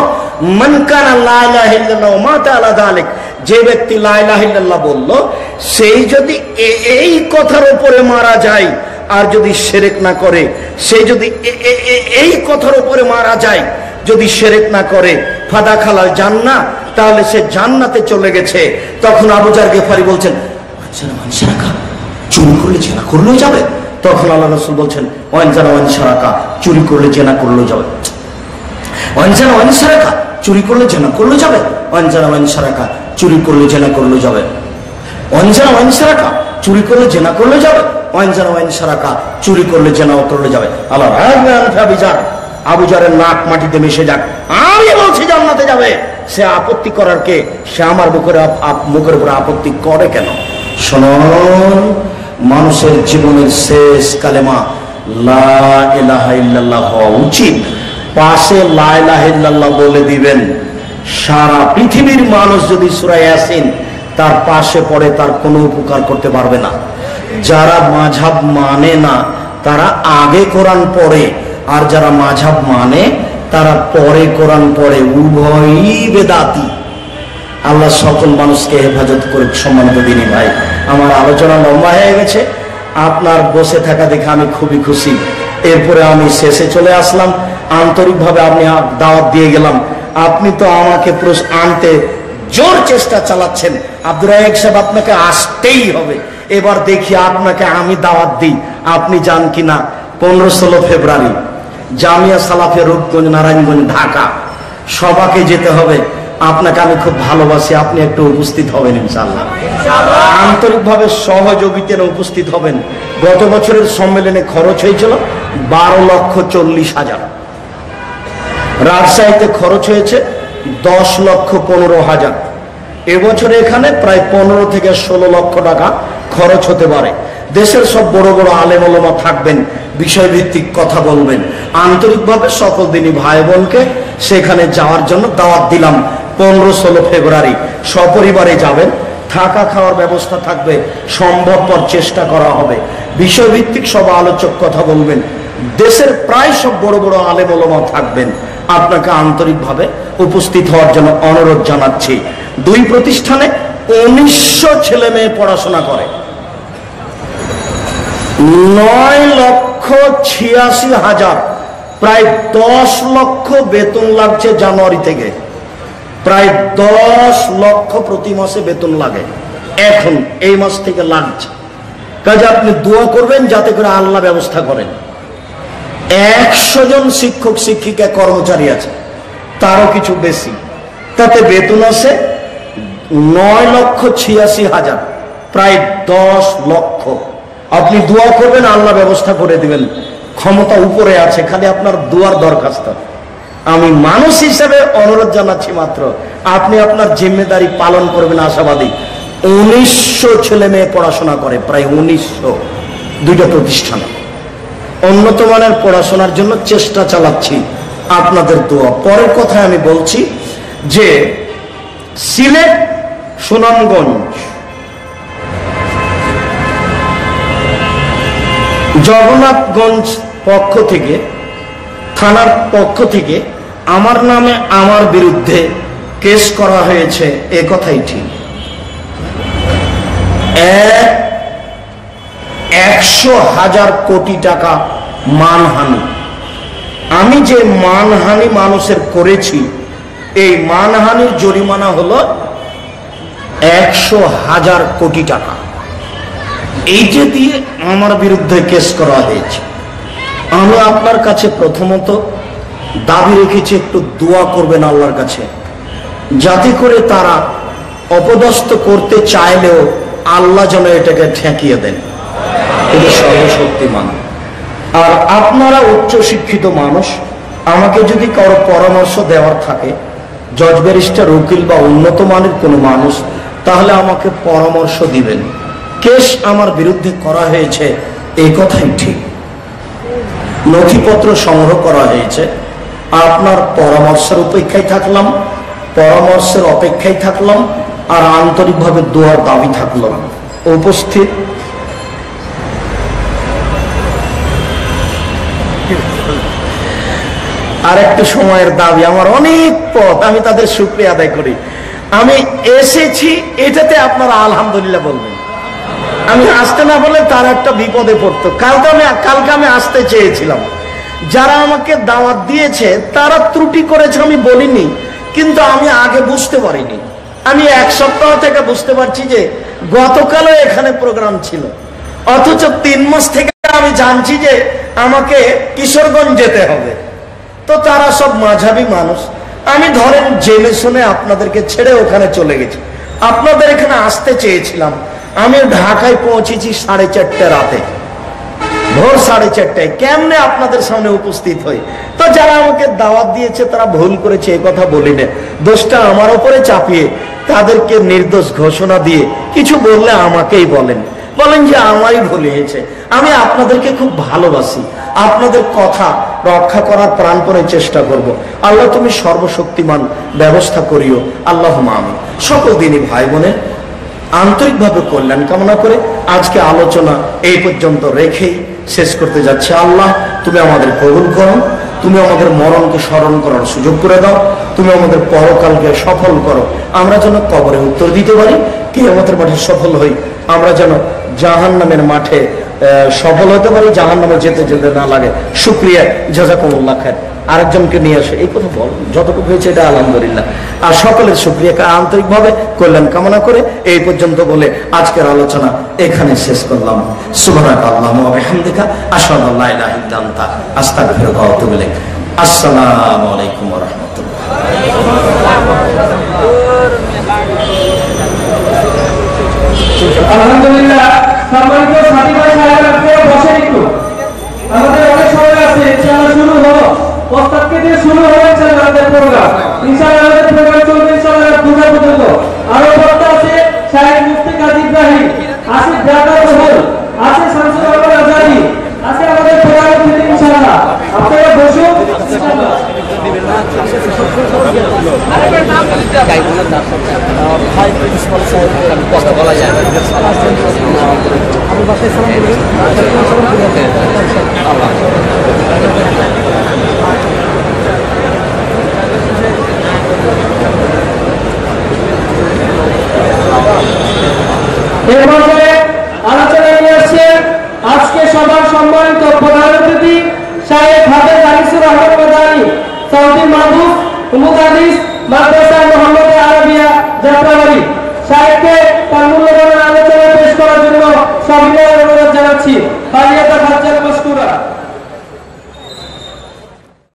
মান কানা লা ইলাহা ইল্লাল্লাহ ওয়া মাতা আলা যালিক, যে ব্যক্তি লা ইলাহা ইল্লাল্লাহ বলল, সেই যদি এই কথার উপরে মারা যায়, আর যদি শিরক না করে, সে যদি এই কথার উপরে মারা যায়, যদি শিরক না করে, ফাদাখালাল জান্নাহ, তাহলে সে জান্নাতে চলে গেছে। তখন আবু যার গিফারি বলছেন, চুরি করলে জেনা করলেও যাবে? তখন আল্লাহ রাসূল বলছেন, ওয়ান জানা ওয়ান শারাকা, চুরি করলে জেনা করলেও যাবে। ওয়ান জানা ওয়ান শারাকা, চুরি করলে জেনা করলেও যাবে। ওয়ান জানা ওয়ান শারাকা, চুরি করলে জেনা করলেও যাবে। ওয়ান জানা ওয়ান শারাকা, চুরি করলে জেনা করলেও যাবে। ওয়ান জানা ওয়ান শারাকা, চুরি করলে জেনাও করলে যাবে। আল্লাহ আবু যারের নাক মাটিতে মিশে যাক, আমি বলছি জান্নাতে যাবে। সে আপত্তি করার কে? সে আমার মুখের উপরে আপত্তি করে কেন? শুনুন, মানুষের জীবনের শেষ কালেমা লা ইলাহা ইল্লাল্লাহ হওয়া উচিত। পাশে লা ইলাহা ইল্লাল্লাহ বলে দিবেন, সারা পৃথিবীর মানুষ যদি সূরা ইয়াসিন তার পাশে পড়ে, তার কোনো উপকার করতে পারবে না। যারা মাযহাব মানে না তারা আগে কোরআন পড়ে, আর যারা মাযহাব মানে তারা পরে কোরআন পড়ে, উভয়ই বেদাতি। আল্লাহ সকল মানুষকে হেফাজত করে। সম্মানিত দিনী ভাই, আমার আলোচনা লম্বা হয়ে গেছে, আপনার বসে থাকা দেখে আমি খুবই খুশি। এরপরে আমি শেষে চলে আসলাম, আন্তরিকভাবে আপনি দাওয়াত দিয়ে গেলাম। আপনি তো আমাকে আনতে জোর চেষ্টা চালাচ্ছেন। আব্দুর রাজ্জাক সাহেব, আপনাকে আসতেই হবে। এবার দেখি আপনাকে আমি দাওয়াত দিই, আপনি যান কিনা। 15-16 ফেব্রুয়ারি জামিয়া সালাফিয়া রূপগঞ্জ, নারায়ণগঞ্জ, ঢাকা, সবাকে যেতে হবে। আপনাকে আমি খুব ভালোবাসি, আপনি একটু উপস্থিত হবেন ইনশাআল্লাহ। আন্তরিকভাবে সহযোগিতায় উপস্থিত হবেন। গত বছরের সম্মেলনে খরচ হয়েছিল 12,40,000। রাজশাহীতে খরচ হয়েছে 10,15,000। এবছর এখানে প্রায় 15 থেকে 16 লক্ষ টাকা খরচ হতে পারে। দেশের সব বড় বড় আলেম ওলামা থাকবেন, বিষয়ভিত্তিক কথা বলবেন। আন্তরিকভাবে সকল দিনই ভাই বোনকে সেখানে যাওয়ার জন্য দাওয়াত দিলাম। 15-16 ফেব্রুয়ারি সপরিবারে যাবেন, থাকা খাওয়ার ব্যবস্থা থাকবে, সম্ভবপর চেষ্টা করা হবে। বিষয়ভিত্তিক সব আলোচক কথা বলবেন, দেশের প্রায় সব বড় বড় আলেম ওলামা থাকবেন। আপনাকে আন্তরিকভাবে উপস্থিত হওয়ার জন্য অনুরোধ জানাচ্ছি। 2 প্রতিষ্ঠানে 1900 ছেলে মেয়ে পড়াশোনা করে। 9,86,000, প্রায় 10 লক্ষ বেতন লাগছে জানুয়ারি থেকে। প্রায় 10 লক্ষ প্রতি মাসে বেতন লাগে, এখন এই মাস থেকে লাগছে। কাজে আপনি দোয়া করবেন যাতে করে আল্লাহ ব্যবস্থা করেন। 100 জন শিক্ষক শিক্ষিকা কর্মচারী আছে, তারও কিছু বেশি, তাতে বেতন আছে 9,86,000, প্রায় 10 লক্ষ। আপনি দোয়া করবেন, আল্লাহ ব্যবস্থা করে দিবেন। ক্ষমতা উপরে আছে, খালি আপনার দোয়ার দরখাস্ত। আমি মানুষ হিসেবে অনুরোধ জানাচ্ছি মাত্র, আপনি আপনার জিম্মেদারি পালন করবেন আশাবাদী। 1900 ছেলে মেয়ে পড়াশোনা করে, প্রায় 1900, 2টা প্রতিষ্ঠানে। উন্নত মানের পড়াশোনার জন্য চেষ্টা চালাচ্ছি, আপনাদের দোয়া। পরের কথায় আমি বলছি যে সিলেট সুনামগঞ্জ জগন্নাথগঞ্জ পক্ষ থেকে, থানার পক্ষ থেকে আমার নামে আমার বিরুদ্ধে কেস করা হয়েছে, এ কথাই ঠিক। 100,000 কোটি টাকা মানহানি। আমি যে মানহানি মানুষের করেছি, এই মানহানির জরিমানা হলো 100,000 কোটি টাকা। এইটা দিয়ে আমার বিরুদ্ধে কেস করা হয়েছে। আমি আপনার কাছে প্রথমত দাবি রেখেছি, একটু দোয়া করবেন আল্লাহর কাছে, যাতে করে তারা অপদস্থ করতে চাইলেও আল্লাহ যেন এটাকে ঠেকিয়ে দেন। এটা সর্বশক্তিমান। আর আপনারা উচ্চ শিক্ষিত মানুষ, আমাকে যদি কারো পরামর্শ দেওয়ার থাকে, জজ ব্যারিস্টার, উকিল বা উন্নত মানের কোনো মানুষ, তাহলে আমাকে পরামর্শ দিবেন। কেস আমার বিরুদ্ধে করা হয়েছে, এই কথাই ঠিক। নথিপত্র সংগ্রহ করা হয়েছে। আপনার পরামর্শের অপেক্ষায় থাকলাম, আর আন্তরিকভাবে দোয়ার দাবি থাকলাম। উপস্থিত আর একটু সময়ের দাবি, আমার অনেক পথ, আমি তাদের শুকরিয়া আদায় করি। আমি এসেছি, এটাতে আপনারা আলহামদুলিল্লাহ বলবেন। আমি আসতে না বলে তার একটা বিপদে পড়তো। কালকে আমি আসতে চেয়েছিলাম, যারা আমাকে দাওয়াত দিয়েছে তারা ত্রুটি করেছে আমি বলিনি, কিন্তু আমি আগে বুঝতে পারিনি। আমি 1 সপ্তাহ থেকে বুঝতে পারছি যে গতকালও এখানে প্রোগ্রাম ছিল, অথচ 3 মাস থেকে আমি জানছি যে আমাকে কিশোরগঞ্জ যেতে হবে। তো তারা সব মাঝাবি মানুষ, আমি ধরেন জেনে শুনে আপনাদেরকে ছেড়ে ওখানে চলে গেছি। আপনাদের এখানে আসতে চেয়েছিলাম, আমি ঢাকায় পৌঁছেছি 4:30 রাতে, ভোর 4:30টায়। কেমনে আপনাদের সামনে উপস্থিত হই? তো যারা আমাকে দাওয়াত দিয়েছে তারা ভুল করেছে, এই কথা বলি না। দোষটা আমার উপরে চাপিয়ে তাদেরকে নির্দোষ ঘোষণা দিয়ে কিছু বললে আমাকেই বলেন যে আমারই ভুল হয়েছে। আমি আপনাদেরকে খুব ভালোবাসি, আপনাদের কথা রক্ষা করার প্রাণপণে চেষ্টা করব। আল্লাহ তুমি সর্বশক্তিমান, ব্যবস্থা করিও, আল্লাহুম্মা আমিন। সকল দিনই ভাই বোনের আন্তরিকভাবে কল্যাণ কামনা করে আজকে আলোচনা এই পর্যন্ত রেখেই শেষ করতে যাচ্ছে। আল্লাহ তুমি আমাদের কবুল করো, তুমি আমাদের মরণকে স্মরণ করার সুযোগ করে দাও, তুমি আমাদের পরকালকে সফল করো, আমরা যেন কবরে উত্তর দিতে পারি, কিয়ামতের মাঠে সফল হই, আমরা যেন জাহান্নামের মাঠে সফল হতে পারি, জাহান্নামে যেতে যেতে না লাগে। শুকরিয়া, জাযাকুমুল্লাহ খায়র। আরেকজনকে নিয়ে আসে, এই কথা বল, যতটুকু হয়েছে এটা আলহামদুলিল্লাহ। আর সকলের শুকরিয়া আন্তরিকভাবে কল্যাণ কামনা করে এই পর্যন্ত বলে আজকের আলোচনা এখানে শেষ করলাম। সুবহানাকাল্লাহুম্মা ওয়া বিহামদিকা, আশহাদু আল্লা ইলাহা ইল্লা আনতা, আস্তাগফিরুকা ওয়া আতুবু ইলাইক। আসসালামু আলাইকুম ওয়া রাহমাতুল্লাহ। আলহামদুলিল্লাহ। সম্মানিত সাথী ভাই ভাইরা, বসে একটু, আমাদের অনেক সময় আছে, ইনশাআল্লাহ শুরু হলো, প্রস্তাবকে দিয়ে শুরু হয়েছে। ভাই প্রিন্সিপাল সাহেব কথা বলা যায় না। আমি বাসায় সালাম করি।